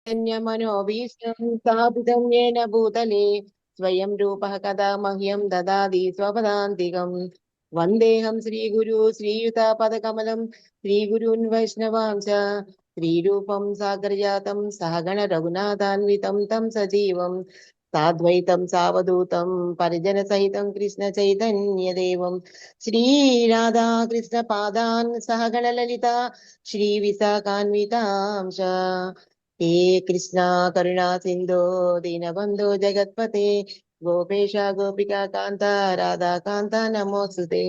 मनोभीष्टं स्थापितं येन भूतले स्वयं रूपः कदा मह्यं ददाति स्वपदान्तिकम् वन्देऽहं श्रीगुरु श्रीयुतापदकमलं श्रीगुरून् वैष्णवां च श्रीरूपं सागरजातं सहगण रघुनाथान्वितं तं सजीवं साद्वैतं सावधूतं परिजनसहितं कृष्णचैतन्यदेवं श्रीराधा कृष्णपादान् सहगण ललिता श्रीविशाखान्वितां च हे कृष्णा करुणा सिंधो दीनबंधो जगत्पते गोपेश गोपिका कांता राधा कांता नमोस्तुते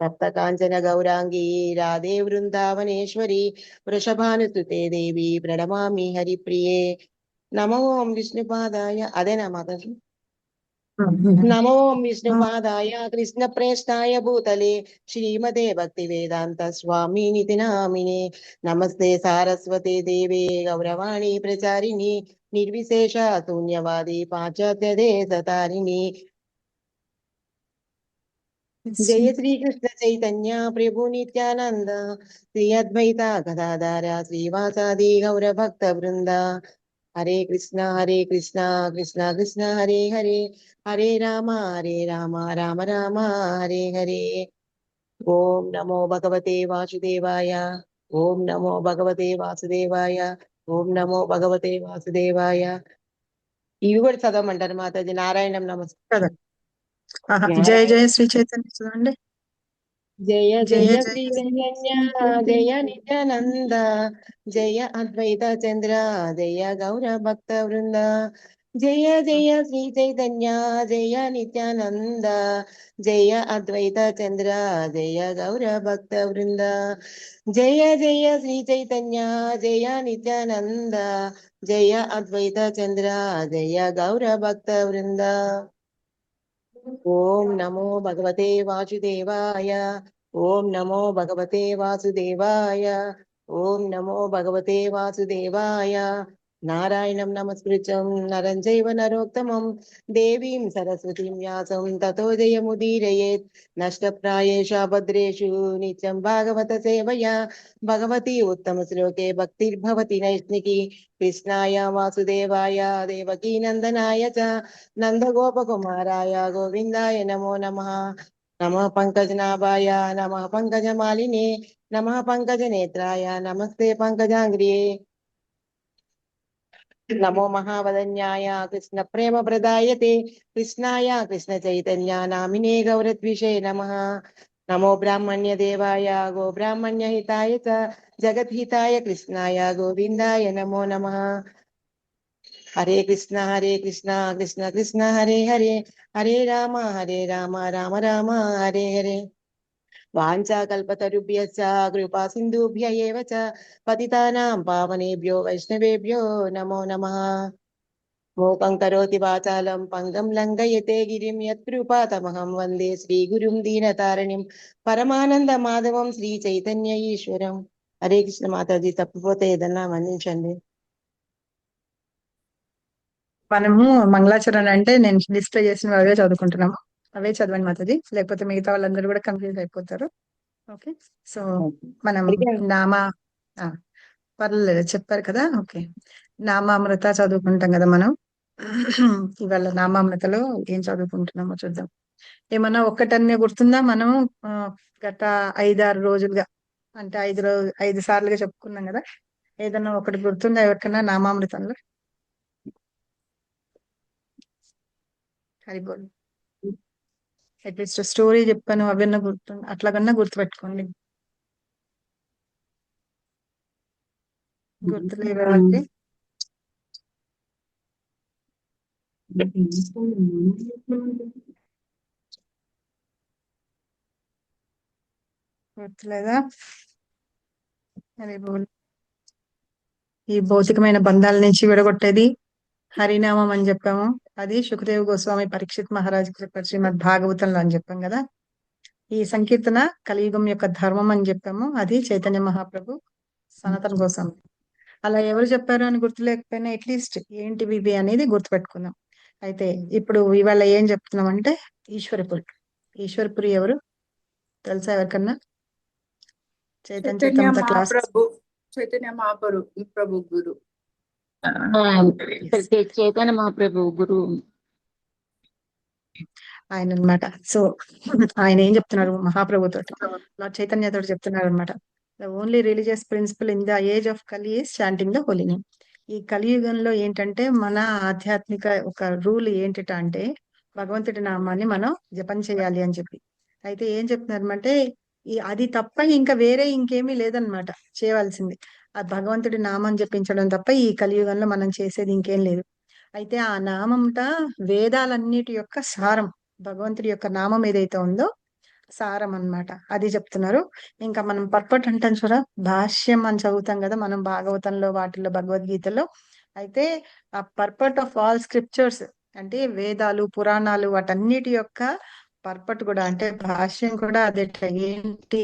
तप्त कांचन गौरांगी राधे वृंदावनेश्वरी वृषभानुसुते देवी प्रणमामि हरिप्रिये नमो विष्णुपादाय अदे नमः नमो विष्णुपादाय कृष्णप्रेष्ठाय भूतले श्रीमते भक्तिवेदांत स्वामिनिति नामिने नमस्ते सारस्वते देवे गौरवाणी प्रचारिणी निर्विशेष शून्यवादी पाश्चात्य देशतारिणी जय श्री कृष्ण चैतन्य प्रभु नित्यानंद श्री अद्वैता गदाधर श्रीवासादि गौर भक्त वृंदा हरे कृष्णा कृष्णा कृष्णा हरे हरे हरे राम राम राम हरे हरे ओम नमो भगवते वासुदेवाय ओम नमो भगवते वासुदेवाय ओम नमो भगवते वासुदेवाय ఇవి కూడా చదవమంటారు మాతాజీ నారాయణం నమస్కారం జయ జయ శ్రీ చైతన్య చూడండి. జయ జయ జయ జయ శ్రీ శ్రీ చైతన్య చైతన్య. జయ నిత్యానంద జయ అద్వైత చంద్ర జయ గౌర భక్త వృంద జయ జయ శ్రీ చైతన్య జయ నిత్యానంద జయ అద్వైత చంద్ర జయ గౌర భక్త వృంద జయ జయ శ్రీ చైతన్య జయ నిత్యానంద జయ అద్వైత చంద్ర జయ గౌర భక్త వృంద ఓం నమో భగవతే వాసుదేవాయ ఓం నమో భగవతే వాసుదేవాయ ఓం నమో భగవతే వాసుదేవాయ నారాయణం నమస్కృత్యం నరం చైవ నరోత్తమం దేవీం సరస్వతీం వ్యాసం తతో జయముదీరయేత్ నష్టప్రాయేషు అభద్రేషు నిత్యం భాగవత సేవయా భగవతి ఉత్తమ శ్లోకే భక్తిర్భవతి నైష్ణికి కృష్ణాయ వాసుదేవాయ దేవకీ నందనాయ చ నందగోపకుమారాయ గోవిందాయ నమో నమః నమః పంకజనాభాయ నమః పంకజమాలినే నమః పంకజనేత్రాయ నమస్తే పంకజాంగ్రియే నమో మహావదన్యాయ కృష్ణ ప్రేమ ప్రదాయతే కృష్ణాయ కృష్ణ చైతన్య నామినే గౌరద్విషే నమః నమో బ్రాహ్మణ్య దేవాయ గో బ్రాహ్మణ్య హితాయ చ జగద్హితాయ కృష్ణాయ గోవిందాయ నమో నమః హరే కృష్ణ కృష్ణ కృష్ణ హరే హరే హరే రామ రామ రామ హరే హరే వాంఛాకల్పతరుభ్యశ్చ కృపా సింధుభ్య ఏవ చ పతితానాం పావనేభ్యో వైష్ణవేభ్యో నమో నమః మూకం కరోతి వాచాలం పంగం లంఘయతే గిరిం యత్కృపాతమహం వందే శ్రీగురుం దీనతారిణిం పరమానంద మాధవం శ్రీ చైతన్య ఈశ్వరం హరే కృష్ణ మాతాజీ తప్పిపోతే ఏదన్నా మన్నించండి. మనము మంగళాచరణ అంటే నేను డిస్ప్లే చేసిన అవే చదువుకుంటున్నాము. అవే చదవండి మాతాజీ, లేకపోతే మిగతా వాళ్ళందరూ కూడా కన్ఫ్యూజ్ అయిపోతారు. ఓకే, సో మనం నామా పర్లేదు చెప్పారు కదా. ఓకే, నామామృత చదువుకుంటాం కదా మనం. ఇవాళ నామామృతలో ఏం చదువుకుంటున్నామో చూద్దాం. ఏమన్నా ఒక్కటన్నే గుర్తుందా? మనం గత 5-6 రోజులుగా అంటే 5 సార్లుగా చెప్పుకున్నాం కదా. ఏదన్నా ఒకటి గుర్తుందా ఎవరికైనా నామామృతంలో? హరిబోల్ అట్లీస్ట్ స్టోరీ చెప్పాను అవన్నీ గుర్తు, అట్లాగన్నా గుర్తుపెట్టుకోండి. గుర్తులేవు ఎవరికి? గుర్తులేదా? హరిబోల్. ఈ భౌతికమైన బంధాల నుంచి విడగొట్టేది హరినామం అని చెప్పాము. అది సుఖదేవ్ గోస్వామి పరీక్షిత్ మహారాజ్ చెప్పారు శ్రీమద్ భాగవతంలో అని చెప్పాం కదా. ఈ సంకీర్తన కలియుగం యొక్క ధర్మం అని చెప్పాము. అది చైతన్య మహాప్రభు సనాతన గోస్వామి. అలా ఎవరు చెప్పారు అని గుర్తులేకపోయినా అట్లీస్ట్ ఏంటివి ఇవి అనేది గుర్తుపెట్టుకుందాం. అయితే ఇప్పుడు ఇవాళ ఏం చెప్తున్నాం అంటే ఈశ్వరపురి. ఈశ్వరపురి ఎవరు తెలుసా ఎవరికన్నా? చైతన్య చైతన్య క్లాస్ చైతన్య మహాప్రభు గురు. చైతన్య మహాప్రభు గురువు. ఆయన అన్నమాట. సో ఆయన ఏం చెప్తున్నారు మహాప్రభు తోటి, లార్డ్ చైతన్య తోటి చెప్తున్నారు అనమాట. The only religious principle in the age of Kali is chanting the holy name. ఈ కలియుగంలో ఏంటంటే మన ఆధ్యాత్మిక ఒక రూల్ ఏంటిట అంటే భగవంతుడి నామాన్ని మనం జపం చేయాలి అని చెప్పి. అయితే ఏం చెప్తున్నారంటే అది తప్ప ఇంకా వేరే ఇంకేమీ లేదనమాట చేయవలసింది. ఆ భగవంతుడి నామం జపించడం తప్ప ఈ కలియుగంలో మనం చేసేది ఇంకేం లేదు. అయితే ఆ నామంట వేదాలన్నిటి యొక్క సారం, భగవంతుడి యొక్క నామం ఏదైతే ఉందో సారం అన్నమాట, అది చెప్తున్నారు. ఇంకా మనం పర్పట్ అంటాం చూడ, భాష్యం అని చదువుతాం కదా మనం భాగవతంలో వాటిల్లో భగవద్గీతలో. అయితే ఆ పర్పట్ ఆఫ్ ఆల్ స్క్రిప్చర్స్ అంటే వేదాలు పురాణాలు వాటన్నిటి యొక్క పర్పట్ కూడా అంటే భాష్యం కూడా అదేట ఏంటి,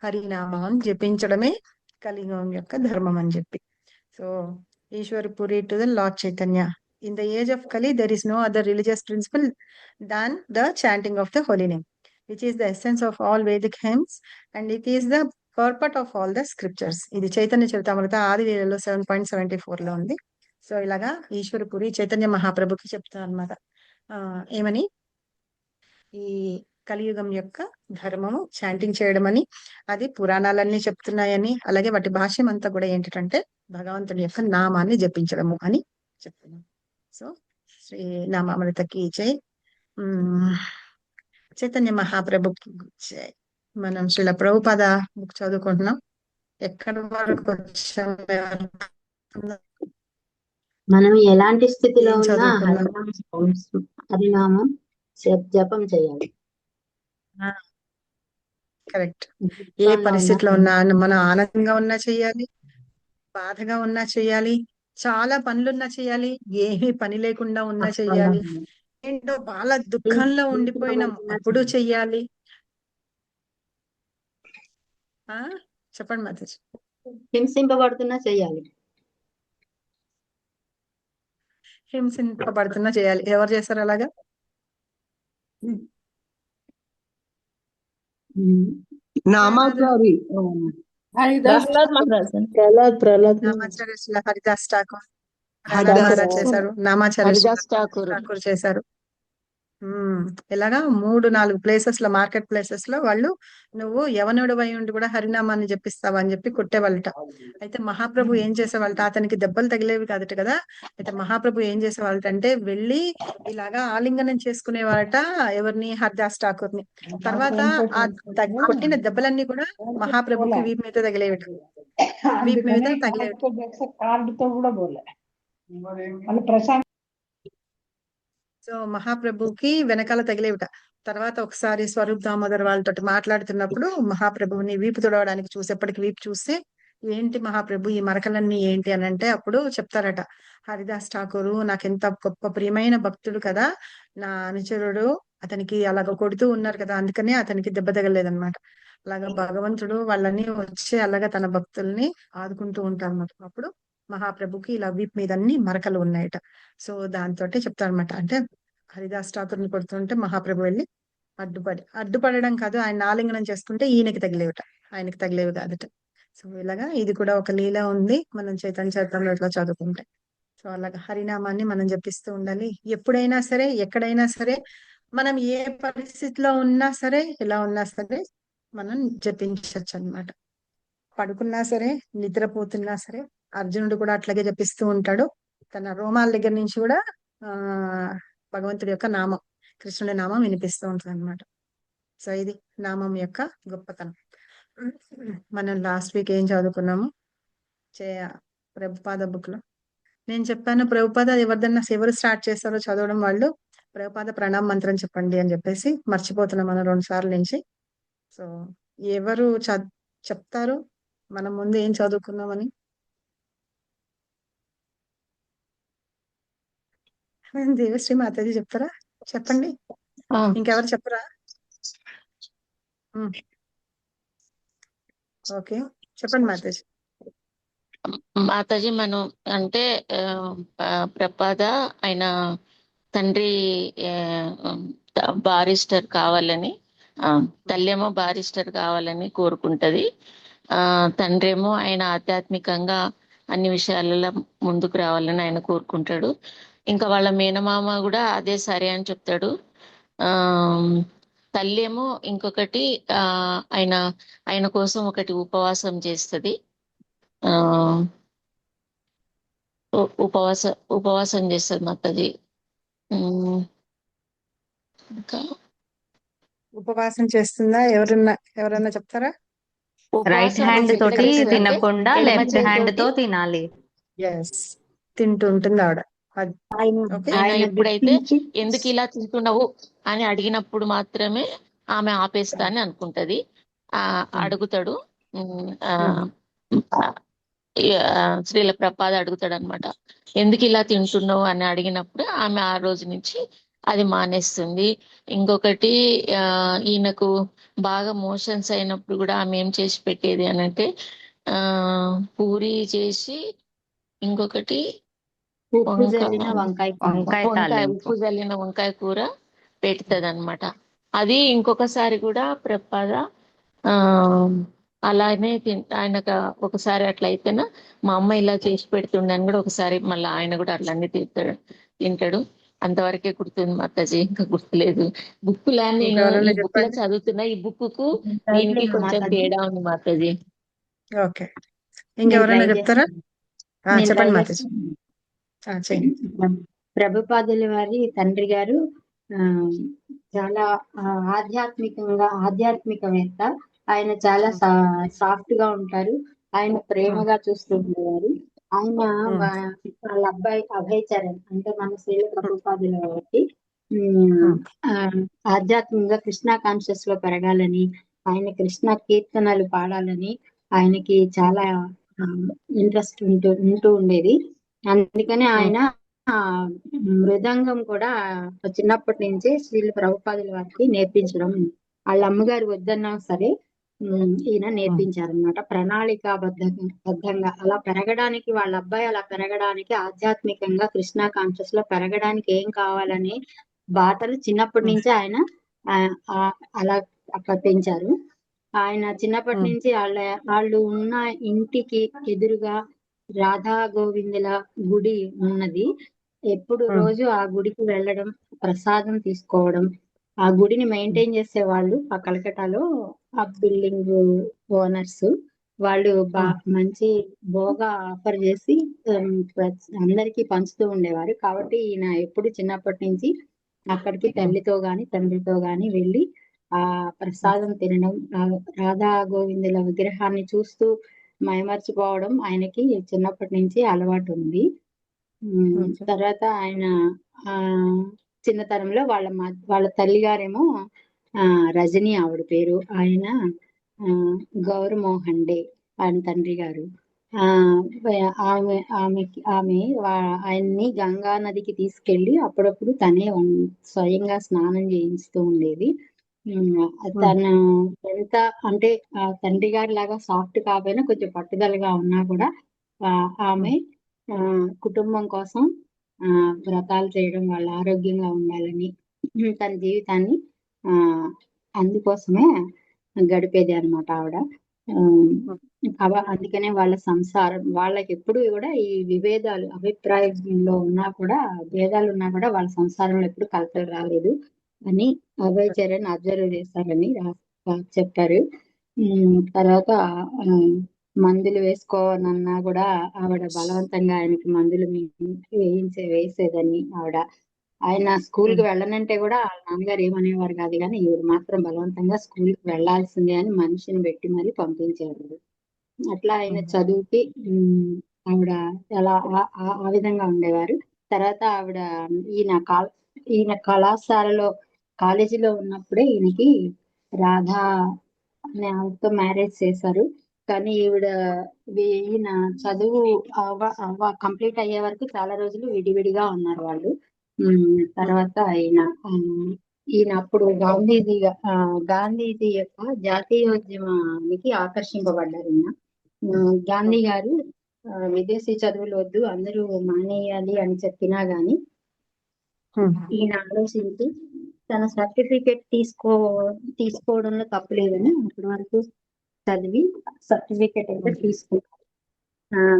హరినామం జపించడమే కలియుగం యొక్క ధర్మం అని చెప్పి. So Ishwar Puri to the Lord Chaitanya. In the age of Kali there is no other religious principle than the chanting of the holy name, which is the essence of all Vedic hymns and it is the purport of all the scriptures. ఇది చైతన్య చరితామృత ఆదివేలలో 7.74 లో ఉంది. So ఇలాగా ఈశ్వరపురి చైతన్య మహాప్రభుకి చెప్తారు అనమాట. ఏమని, ఈ కలియుగం యొక్క ధర్మము చాంటింగ్ చేయడం అని, అది పురాణాలన్నీ చెప్తున్నాయని, అలాగే వాటి భాష్యం అంతా కూడా ఏంటంటే భగవంతుని యొక్క నామాన్ని జపించడము అని చెప్తున్నాం. సో శ్రీ నామామృతకి జై. చైతన్య మహాప్రభుకి జై. మనం శ్రీల ప్రభుపాద బుక్ చదువుకుంటున్నాం. ఎక్కడి వరకు వచ్చాం? మనం ఎలాంటి స్థితిలో ఏం ఉన్నా చదువుకున్నాం? హరినామం జపం చేయాలి. కరెక్ట్. ఏ పరిస్థితిలో ఉన్నా, మనం ఆనందంగా ఉన్నా చెయ్యాలి, బాధగా ఉన్నా చెయ్యాలి, చాలా పనులున్నా చెయ్యాలి, ఏమీ పని లేకుండా ఉన్నా చెయ్యాలి, ఏంటో చాలా దుఃఖంలో ఉండిపోయినాం అప్పుడు చెయ్యాలి. చెప్పండి మాతాజీ. హింసింపబడుతున్నా చెయ్యాలి. హింసింపబడుతున్నా చేయాలి. ఎవరు చేస్తారు అలాగా? నామాచారి హరిదాస్ ఠాకూర్ మహారాజ్ చేశారు, నామాచార్య ఠాకూర్ చేశారు. ఇలాగా 3-4 ప్లేసెస్ లో, మార్కెట్ ప్లేసెస్ లో వాళ్ళు నువ్వు యవనుడు అయి ఉండి కూడా హరినామాన్ని జపిస్తావా అని చెప్పి కొట్టేవాళ్ళట. అయితే మహాప్రభు ఏం చేసేవాళ్ళట, అతనికి దెబ్బలు తగిలేవి కాదట కదా. అయితే మహాప్రభు ఏం చేసేవాళ్ళట అంటే వెళ్ళి ఇలాగా ఆలింగనం చేసుకునేవాళ్ళట ఎవరిని, హరిదాస్ ఠాకూర్ ని. తర్వాత ఆ కొట్టిన దెబ్బలన్నీ కూడా మహాప్రభుకి వీపు మీద తగిలేవిట, వీపు మీద తగిలేవిట. సో మహాప్రభుకి వెనకాల తగిలేవిట. తర్వాత ఒకసారి స్వరూప్ దామోదర్ వాళ్ళతో మాట్లాడుతున్నప్పుడు మహాప్రభుని వీపు తుడవడానికి చూసేప్పటికి వీపు చూస్తే, ఏంటి మహాప్రభు ఈ మరకలన్నీ ఏంటి అని అంటే అప్పుడు చెప్తారట, హరిదాస్ ఠాకూరు నాకెంత గొప్ప ప్రియమైన భక్తుడు కదా, నా అనుచరుడు అతనికి అలాగ కొడుతూ ఉన్నారు కదా, అందుకనే అతనికి దెబ్బ తగలేదన్నమాట. అలాగా భగవంతుడు వాళ్ళని వచ్చి అలాగా తన భక్తుల్ని ఆదుకుంటూ ఉంటారన్నమాట. అప్పుడు మహాప్రభుకి ఇలా వీపు మీద అన్ని మరకలు ఉన్నాయట. సో దాంతో చెప్తారనమాట, అంటే హరిదాస్ ఠాకూర్ని కొడుతుంటే మహాప్రభు వెళ్ళి అడ్డుపడడం కాదు, ఆయన ఆలింగనం చేసుకుంటే ఈయనకి తగిలేవిట, ఆయనకి తగిలేవి కాదట. సో ఇలాగా ఇది కూడా ఒక లీల ఉంది మనం చైతన్య చరిత్రలో ఇట్లా చదువుకుంటే. సో అలాగా హరినామాన్ని మనం జపిస్తూ ఉండాలి. ఎప్పుడైనా సరే, ఎక్కడైనా సరే, మనం ఏ పరిస్థితిలో ఉన్నా సరే, ఎలా ఉన్నా సరే మనం జపించవచ్చు అన్నమాట. పడుకున్నా సరే, నిద్రపోతున్నా సరే, అర్జునుడు కూడా అట్లాగే జపిస్తూ ఉంటాడు. తన రోమాల దగ్గర నుంచి కూడా భగవంతుడి యొక్క నామం, కృష్ణుడి నామం వినిపిస్తూ ఉంటుంది అనమాట. సో ఇది నామం యొక్క గొప్పతనం. మనం లాస్ట్ వీక్ ఏం చదువుకున్నాము ప్రభుపాద బుక్ లో నేను చెప్పాను, ప్రభుపాద ఎవరు స్టార్ట్ చేస్తారో చదవడం వాళ్ళు ప్రభుపాద ప్రణామ మంత్రం చెప్పండి అని చెప్పేసి మర్చిపోతున్నాం మనం 2 సార్లు నుంచి. సో ఎవరు చెప్తారు మనం ముందు ఏం చదువుకున్నామని? దేవశ్రీ మాతాజీ చెప్తారా? చెప్పండి. ఇంకెవరు చెప్పరా? ఓకే చెప్పండి మాతాజీ. మాతాజీ మనం అంటే ప్రపాద ఆయన తండ్రి బారిస్టర్ కావాలని, తల్లేమో బారిస్టర్ కావాలని కోరుకుంటది. తండ్రి ఏమో ఆయన ఆధ్యాత్మికంగా అన్ని విషయాలలో ముందుకు రావాలని ఆయన కోరుకుంటాడు. ఇంకా వాళ్ళ మేనమామ కూడా అదే సరే అని చెప్తాడు. ఆ తల్లి ఏమో ఇంకొకటి ఆయన ఆయన కోసం ఒకటి ఉపవాసం చేస్తుంది. ఆ ఉపవాసం చేస్తుంది మాతది. ఇంకా ఉపవాసం చేస్తుందా? ఎవరన్నా చెప్తారా? రైట్ ఉపవాసం హ్యాండ్ తోటి చేస్తుంది అంటే తినకుండా ఎడమ లెఫ్ట్ హ్యాండ్ చేతితోటి తో తినాలి. ఎస్, తింటూ ఉంటుంది ఆవిడ. ఆయన ఓకే. ఆయన ఆయన ఎప్పుడైతే గుర్తించి ఎందుకు ఇలా తింటున్నావు అని అడిగినప్పుడు మాత్రమే ఆమె ఆపేస్తా అని అనుకుంటది. అడుగుతాడు. శ్రీల ప్రపాద అడుగుతాడు అనమాట, ఎందుకు ఇలా తింటున్నావు అని అడిగినప్పుడు ఆమె ఆ రోజు నుంచి అది మానేస్తుంది. ఇంకొకటి ఈయనకు బాగా మోషన్స్ అయినప్పుడు కూడా ఆమె ఏం చేసి పెట్టేది అని అంటే పూరి చేసి ఇంకొకటి ఉప్పు జల్లిన వంకాయ తాలింపు. ఉప్పు జల్లిన వంకాయ కూర పెడుతుంది అనమాట. అది ఇంకొకసారి కూడా ప్రపాద ఆ అలానే ఆయనకు ఒకసారి అట్లా అయితేనా మా అమ్మ ఇలా చేసి పెడుతుండని కూడా ఒకసారి మళ్ళీ ఆయన కూడా అట్లనే తింటాడు. అంతవరకే గుర్తుంది మాతాజీ, ఇంకా గుర్తులేదు. నేను ఇంకెవరైనా ఈ బుక్ లో చెప్పండి. చదువుతున్నా, ఈ బుక్ కు దీనికి కొంచెం తేడా ఉంది మాతాజీ. ఓకే, ఇంకెవరైనా చెప్తారా? నేను చెప్పండి ట్రై మాతాజీ. చేయండి. ప్రభుపాదుల వారి తండ్రి గారు ఆ చాలా ఆధ్యాత్మికవేత్త. ఆయన చాలా సాఫ్ట్ గా ఉంటారు. ఆయన ప్రేమగా చూస్తూ ఉండేవారు. ఆయన వాళ్ళ అబ్బాయి అభయ్ చరణ్ అంటే మన శ్రీల ప్రభుపాదుల వారికి ఆధ్యాత్మికంగా కృష్ణ కాన్షియస్ లో పెరగాలని, ఆయన కృష్ణ కీర్తనలు పాడాలని ఆయనకి చాలా ఇంట్రెస్ట్ ఉంటూ ఉండేది. అందుకని ఆయన మృదంగం కూడా చిన్నప్పటి నుంచే శ్రీల ప్రభుపాదుల వారికి నేర్పించడం, వాళ్ళ అమ్మగారు వద్దన్నా సరే ఈయన నేర్పించారనమాట. బద్ధంగా అలా పెరగడానికి, వాళ్ళ అబ్బాయి అలా పెరగడానికి, ఆధ్యాత్మికంగా కృష్ణ కాన్షియస్ లో పెరగడానికి ఏం కావాలనే బాటలు చిన్నప్పటి నుంచే ఆయన అలా అక్కడ పెంచారు. ఆయన చిన్నప్పటి నుంచి వాళ్ళు ఉన్న ఇంటికి ఎదురుగా రాధా గోవిందుల గుడి ఉన్నది. ఎప్పుడు రోజు ఆ గుడికి వెళ్ళడం, ప్రసాదం తీసుకోవడం, ఆ గుడిని మెయింటైన్ చేసే వాళ్ళు ఆ కలకటాలో ఆ బిల్డింగ్ ఓనర్స్ వాళ్ళు మంచి బోగా ఆఫర్ చేసి అందరికి పంచుతూ ఉండేవారు. కాబట్టి ఈయన ఎప్పుడు చిన్నప్పటి నుంచి అక్కడికి తల్లితో గాని తండ్రితో గాని వెళ్ళి ఆ ప్రసాదం తినడం, రాధా గోవిందుల విగ్రహాన్ని చూస్తూ మైమర్చిపోవడం ఆయనకి చిన్నప్పటి నుంచి అలవాటు ఉంది. తర్వాత ఆయన చిన్నతనంలో వాళ్ళ తల్లిగారేమో రజని ఆవిడ పేరు, ఆయన గౌరమోహన్ డే ఆయన తండ్రి గారు. ఆమె ఆయన్ని గంగా నదికి తీసుకెళ్లి అప్పుడప్పుడు తనే స్వయంగా స్నానం చేయిస్తూ ఉండేది. తను ఎంత అంటే ఆ తండ్రి గారి లాగా సాఫ్ట్ కాకపోయినా కొంచెం పట్టుదలగా ఉన్నా కూడా ఆమె కుటుంబం కోసం వ్రతాలు చేయడం, వాళ్ళ ఆరోగ్యంగా ఉండాలని తన జీవితాన్ని అందుకోసమే గడిపేది అనమాట ఆవిడ. అందుకనే వాళ్ళ సంసారం, వాళ్ళకి ఎప్పుడు కూడా ఈ విభేదాలు అభిప్రాయంలో ఉన్నా కూడా, భేదాలు ఉన్నా కూడా వాళ్ళ సంసారంలో ఎప్పుడు కలతలు రాలేదు అని అభయ్ చరణ్ అబ్జర్వ్ చేశారని చెప్పారు. తర్వాత మందులు వేసుకోనన్నా కూడా ఆవిడ బలవంతంగా ఆయనకి మందులు వేసేదని ఆవిడ. ఆయన స్కూల్ కి వెళ్ళనంటే కూడా వాళ్ళ నాన్నగారు ఏమనేవారు కాదు, కానీ ఈవిడ మాత్రం బలవంతంగా స్కూల్ కి వెళ్లాల్సిందే అని మనిషిని పెట్టి మరీ పంపించేవారు. అట్లా ఆయన చదువుకి ఆవిడ అలా ఆ విధంగా ఉండేవారు. తర్వాత ఆవిడ ఈయన కళాశాలలో కాలేజీలో ఉన్నప్పుడే ఈయనకి రాధా అనే ఆవిడతో మ్యారేజ్ చేశారు. కానీ ఈయన చదువు కంప్లీట్ అయ్యే వరకు చాలా రోజులు విడివిడిగా ఉన్నారు వాళ్ళు. తర్వాత ఈయన అప్పుడు గాంధీజీ యొక్క జాతీయోద్యమానికి ఆకర్షింపబడ్డారు. గాంధీ గారు విదేశీ చదువులు వద్దు, అందరూ మానేయాలి అని చెప్పినా గాని ఈయన ఆలోచించి తన సర్టిఫికెట్ తీసుకోవడంలో తప్పులేదని అప్పటి వరకు చదివి సర్టిఫికెట్ అయితే తీసుకున్నారు.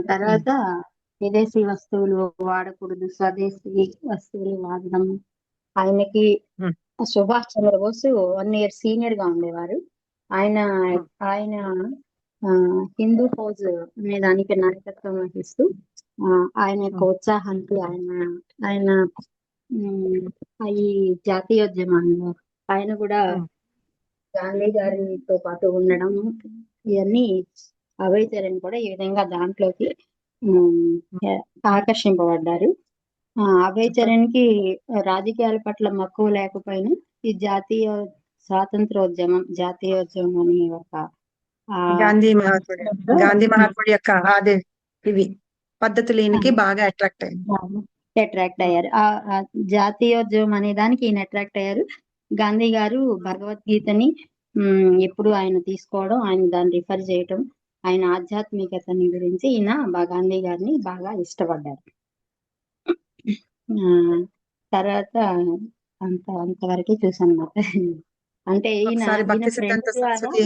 తర్వాత విదేశీ వస్తువులు వాడకూడదు, స్వదేశీ వస్తువులు వాడడం. ఆయనకి ఉమ్, సుభాష్ చంద్రబోస్ 1 year సీనియర్ గా ఉండేవారు. ఆయన ఉమ్, ఆయన ఆ, హిందూ ఫౌజ్ అనే దానికి నాయకత్వం వహిస్తూ ఆయన యొక్క ఉమ్, ఉత్సాహానికి ఆయన ఉమ్, ఈ జాతీయోద్యమంలో ఆయన కూడా ఉమ్. గాంధీ గారితో పాటు ఉండడం, ఇవన్నీ అభయ్ చరణ్ కూడా ఈ విధంగా దాంట్లోకి ఉమ్, ఆకర్షింపబడ్డారు. అభయ్ సూపర్. చరణ్ కి రాజకీయాల పట్ల మక్కువ లేకపోయినా ఈ జాతీయోద్యమం అనే ఒక ఆ గాంధీ మహాత్ముడు గాంధీ మహాత్ముడి యొక్క అదే ఇవి పద్ధతులు ఈయనకి బాగా అట్రాక్ట్ అయింది. అట్రాక్ట్ అయ్యారు. ఆ జాతీయోద్యమం అనే దానికి ఈయన అట్రాక్ట్ అయ్యారు. గాంధీ గారు భగవద్గీతని ఎప్పుడు ఆయన తీసుకోవడం, ఆయన దాన్ని రిఫర్ చేయటం, ఆయన ఆధ్యాత్మికతని గురించి ఈయన గాంధీ గారిని బాగా ఇష్టపడ్డారు. ఆ తర్వాత అంతవరకే చూసాను అన్నమాట. అంటే ఈయన ఒకసారి ఈయన భక్తి ఫ్రెండ్ సిద్ధాంత ద్వారా సరస్వతి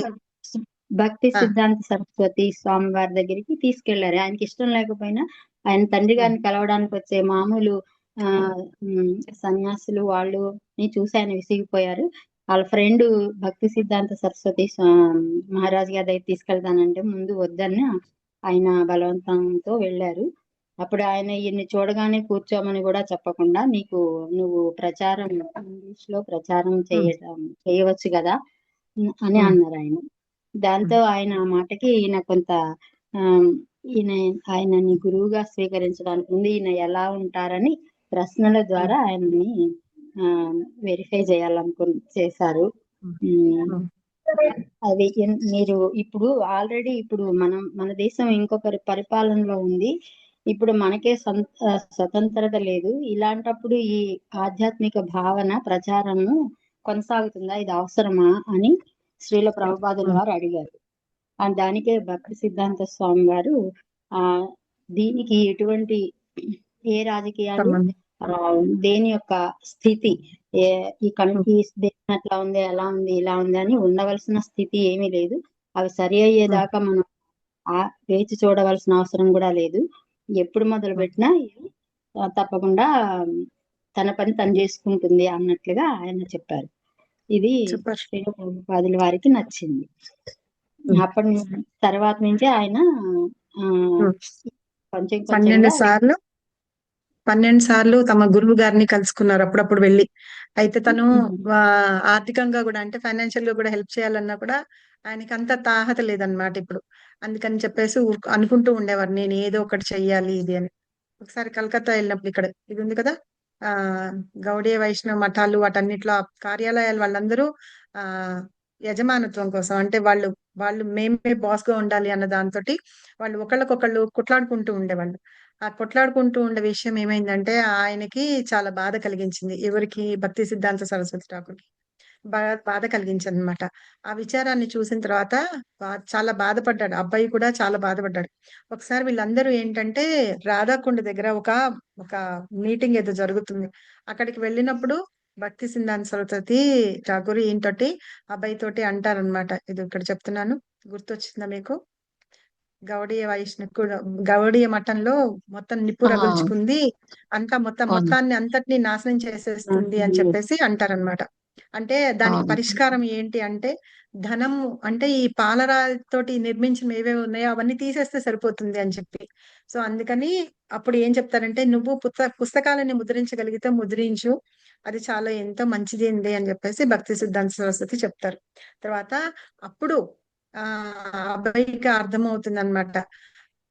భక్తి ఆ, సిద్ధాంత సరస్వతి స్వామి వారి దగ్గరికి తీసుకెళ్లారు. ఆయనకి ఇష్టం లేకపోయినా ఆయన తండ్రి ఉమ్, గారిని కలవడానికి వచ్చే మామూలు ఆ ఉమ్, సన్యాసులు వాళ్ళు చూసి ఆయన విసిగిపోయారు. వాళ్ళ ఫ్రెండ్ భక్తి సిద్ధాంత సరస్వతి మహారాజ్ గారి దగ్గర తీసుకెళ్తానంటే ముందు వద్దన్న ఆయన బలవంతంతో వెళ్ళారు. అప్పుడు ఆయన ఈయన్ని చూడగానే కూర్చోమని కూడా చెప్పకుండా నువ్వు ప్రచారం ఇంగ్లీష్ లో ప్రచారం ఉమ్, చేయవచ్చు కదా అని ఉమ్, అన్నారు ఆయన. దాంతో ఉమ్, ఆయన మాటకి ఈయన కొంత ఆ, ఈయన ఆయనని గురువుగా స్వీకరించడానికి ముందు ఈయన ఎలా ఉంటారని ప్రశ్నల ఉమ్, ద్వారా ఆయనని వెరిఫై చేశారు. ఉమ్, ఉమ్, ఉమ్, అది మీరు ఇప్పుడు ఆల్రెడీ ఇప్పుడు మన దేశం ఇంకొకరి పరిపాలనలో ఉంది. ఇప్పుడు మనకే స్వతంత్రత లేదు. ఇలాంటప్పుడు ఈ ఆధ్యాత్మిక భావన ప్రచారము కొనసాగుతుందా, ఇది అవసరమా అని శ్రీల ప్రభుపాదుల ఉమ్. వారు అడిగారు. దానికే భక్తి సిద్ధాంత స్వామి వారు ఆ దీనికి ఎటువంటి ఏ రాజకీయాలు సంబంధం. దేని యొక్క స్థితి ఏ ఈ ఉమ్, కంట్రీ దేశం ఎట్లా ఉంది, ఎలా ఉంది, ఇలా ఉంది అని ఉండవలసిన స్థితి ఏమీ లేదు. అవి సరి ఉమ్, అయ్యేదాకా మనం వేచి చూడవలసిన అవసరం కూడా లేదు. ఎప్పుడు మొదలు ఉమ్. పెట్టినా ఇది తప్పకుండా తన పని తను చేసుకుంటుంది అన్నట్లుగా ఆయన చెప్పారు. ఇది సూపర్. శ్రీల ప్రభుపాదుల వారికి నచ్చింది. ఉమ్, అప్పటి తర్వాత నుంచి ఆయన ఆ ఉమ్. కొంచెం 12 కొంచెంగా సార్లు 12 సార్లు తమ గురువు గారిని కలుసుకున్నారు అప్పుడప్పుడు వెళ్ళి. అయితే తను ఆర్థికంగా కూడా అంటే ఫైనాన్షియల్ గా కూడా హెల్ప్ చేయాలన్నా కూడా ఆయనకి అంత తాహత లేదన్నమాట ఇప్పుడు. అందుకని చెప్పేసి అనుకుంటూ ఉండేవారు నేను ఏదో ఒకటి చెయ్యాలి ఇది అని. ఒకసారి కలకత్తా వెళ్ళినప్పుడు ఇక్కడ ఇది ఉంది కదా ఆ గౌడీయ వైష్ణవ మఠాలు వాటన్నిటిలో ఆ కార్యాలయాలు వాళ్ళందరూ ఆ యజమానత్వం కోసం అంటే వాళ్ళు మేమే బాస్ గా ఉండాలి అన్న దాంతోటి వాళ్ళు ఒకళ్ళకొకళ్ళు కొట్లాడుకుంటూ ఉండేవాళ్ళు. ఆ కొట్లాడుకుంటూ ఉండే విషయం ఏమైందంటే ఆయనకి చాలా బాధ కలిగించింది. ఎవరికి భక్తి సిద్ధాంత సరస్వతి ఠాకూర్కి బాధ కలిగించింది అనమాట. ఆ విచారాన్ని చూసిన తర్వాత చాలా బాధపడ్డాడు. అబ్బాయి కూడా చాలా బాధపడ్డాడు. ఒకసారి వీళ్ళందరూ ఏంటంటే రాధాకుండ దగ్గర ఒక మీటింగ్ ఏదో జరుగుతుంది. అక్కడికి వెళ్ళినప్పుడు భక్తి సిద్ధాంత సరస్వతి ఠాకూర్ ఈయనతోటి అబ్బాయి తోటి అంటారనమాట. ఇది ఇక్కడ చెప్తున్నాను, గుర్తొచ్చిందా మీకు? గౌడీయ గౌడీయ మఠంలో మొత్తం నిప్పు ఆ రగుల్చుకుంది, అంతా అవును మొత్తాన్ని అంతటినీ నాశనం చేసేస్తుంది అని చెప్పేసి అంటారనమాట. అంటే దానికి అవును పరిష్కారం ఏంటి అంటే ధనం అంటే ఈ పాలరాతితోటి నిర్మించిన ఏవేవి ఉన్నాయో అవన్నీ తీసేస్తే సరిపోతుంది అని చెప్పి. సో అందుకని అప్పుడు ఏం చెప్తారంటే నువ్వు పుస్తకాలని ముద్రించగలిగితే ముద్రించు, అది చాలా ఎంతో మంచిది అండి అని చెప్పేసి భక్తి సిద్ధాంత సరస్వతి చెప్తారు. తర్వాత అప్పుడు ఆ అబ్బాయికి అర్థమవుతుంది అనమాట.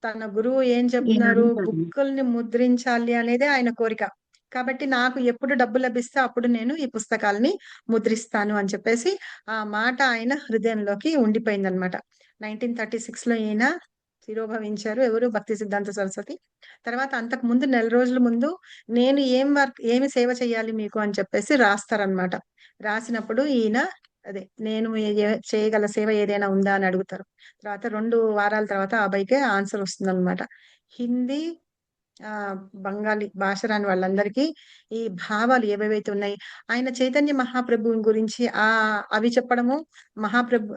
తన గురువు ఏం ఈయన చెప్తున్నారు, అంటారు, బుక్కుల్ని ముద్రించాలి అనేదే ఆయన కోరిక. కాబట్టి నాకు ఎప్పుడు డబ్బు లభిస్తే అప్పుడు నేను ఈ పుస్తకాలని ముద్రిస్తాను అని చెప్పేసి ఆ మాట ఆయన హృదయంలోకి ఉండిపోయింది అనమాట. 1936 లో ఈయన తిరోభవించారు. ఎవరు? భక్తి సిద్ధాంత సరస్వతి. తర్వాత అంతకు ముందు నెల రోజుల ముందు నేను ఏమి సేవ చేయాలి మీకు అని చెప్పేసి రాస్తారనమాట. రాసినప్పుడు ఈయన అదే నేను చేయగల సేవ ఏదైనా ఉందా అని అడుగుతారు. తర్వాత 2 వారాల తర్వాత ఆ అబ్బాయికే ఆన్సర్ వస్తుంది అనమాట. హిందీ ఆ బంగాళీ భాష రాని వాళ్ళందరికీ ఈ భావాలు ఏవేవైతే ఉన్నాయి ఆయన చైతన్య మహాప్రభు గురించి అవి చెప్పడము మహాప్రభు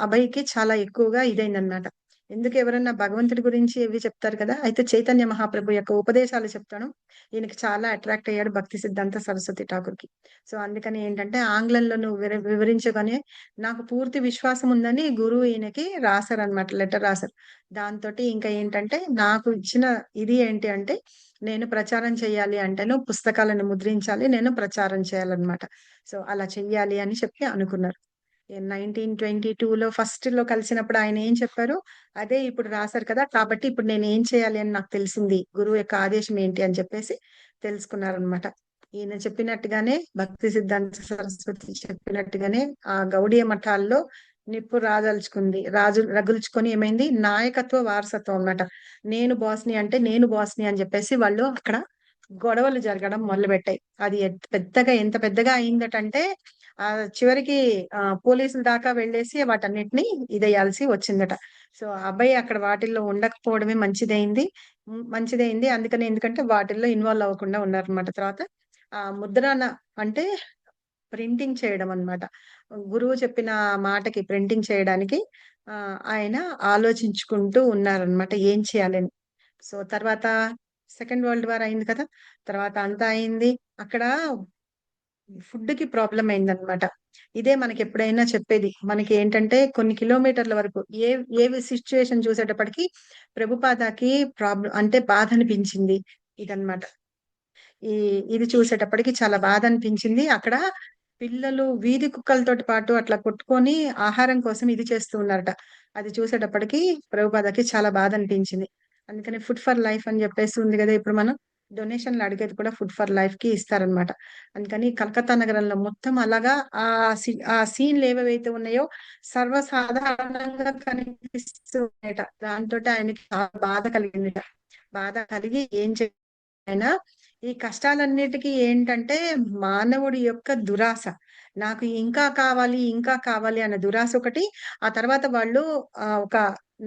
అబ్బాయికి చాలా ఎక్కువగా ఇదైందనమాట. ఎందుకు ఎవరన్నా భగవంతుడి గురించి ఇవి చెప్తారు కదా, అయితే చైతన్య మహాప్రభు యొక్క ఉపదేశాలు చెప్తాను. ఈయనకి చాలా అట్రాక్ట్ అయ్యాడు భక్తి సిద్ధాంత సరస్వతి ఠాకూర్కి. సో అందుకని ఏంటంటే ఆంగ్లంలో నువ్వు వివరించగానే నాకు పూర్తి విశ్వాసం ఉందని గురువు ఈయనకి రాశారనమాట, లెటర్ రాశారు. దాంతో ఇంకా ఏంటంటే నాకు ఇచ్చిన ఇది ఏంటి అంటే, నేను ప్రచారం చేయాలి అంటేను పుస్తకాలను ముద్రించాలి, నేను ప్రచారం చేయాలన్నమాట. సో అలా చెయ్యాలి అని చెప్పి అనుకున్నారు. 1922లో ఫస్ట్ లో కలిసినప్పుడు ఆయన ఏం చెప్పారు, అదే ఇప్పుడు రాశారు కదా, కాబట్టి ఇప్పుడు నేను ఏం చేయాలి అని నాకు తెలిసింది, గురువు యొక్క ఆదేశం ఏంటి అని చెప్పేసి తెలుసుకున్నారనమాట. ఈయన చెప్పినట్టుగానే భక్తి సిద్ధాంత సరస్వతి చెప్పినట్టుగానే ఆ గౌడీయ మఠాల్లో నిప్పు రగుల్చుకొని ఏమైంది, నాయకత్వ వారసత్వం అన్నమాట. నేను బాస్ని అంటే నేను బాస్ని అని చెప్పేసి వాళ్ళు అక్కడ గొడవలు జరగడం మొదలు పెట్టాయి. అది ఎంత పెద్దగా అయిందటంటే ఆ చివరికి పోలీసుల దాకా వెళ్ళేసి వాటన్నిటిని ఇదేయాల్సి వచ్చిందట. సో ఆ అబ్బాయి అక్కడ వాటిల్లో ఉండకపోవడమే మంచిదైంది. అందుకని ఎందుకంటే వాటిల్లో ఇన్వాల్వ్ అవ్వకుండా ఉన్నారనమాట. తర్వాత ఆ ముద్రణ అంటే ప్రింటింగ్ చేయడం అన్నమాట. గురువు చెప్పిన మాటకి ప్రింటింగ్ చేయడానికి ఆయన ఆలోచించుకుంటూ ఉన్నారనమాట ఏం చేయాలని. సో తర్వాత సెకండ్ వరల్డ్ వార్ అయింది కదా, తర్వాత అంతా అయింది. అక్కడ ఫుడ్ కి ప్రాబ్లం అయిందనమాట. ఇదే మనకి ఎప్పుడైనా చెప్పేది, మనకి ఏంటంటే కొన్ని కిలోమీటర్ల వరకు ఏ సిచ్యువేషన్ చూసేటప్పటికి ప్రభుపాదకి ప్రాబ్లం అంటే బాధ అనిపించింది ఇదన్నమాట. ఇది చూసేటప్పటికి చాలా బాధ అనిపించింది. అక్కడ పిల్లలు వీధి కుక్కలతోటి పాటు అట్లా కొట్టుకొని ఆహారం కోసం ఇది చేస్తూ ఉన్నారట. అది చూసేటప్పటికి ప్రభుపాదకి చాలా బాధ అనిపించింది. అందుకని ఫుడ్ ఫర్ లైఫ్ అని చెప్పేసి ఉంది కదా, ఇప్పుడు మనం డొనేషన్లు అడిగేది కూడా ఫుడ్ ఫర్ లైఫ్ కి ఇస్తారనమాట. అందుకని కలకత్తా నగరంలో మొత్తం అలాగా ఆ సీన్లు ఏవైతే ఉన్నాయో సర్వసాధారణంగా కనిపిస్తూ ఉన్నాయట. దాంతో ఆయనకి చాలా బాధ కలిగింది. బాధ కలిగి ఏం అయినా ఈ కష్టాలన్నిటికీ ఏంటంటే మానవుడి యొక్క దురాశ, నాకు ఇంకా కావాలి అన్న దురాశ ఒకటి. ఆ తర్వాత వాళ్ళు ఒక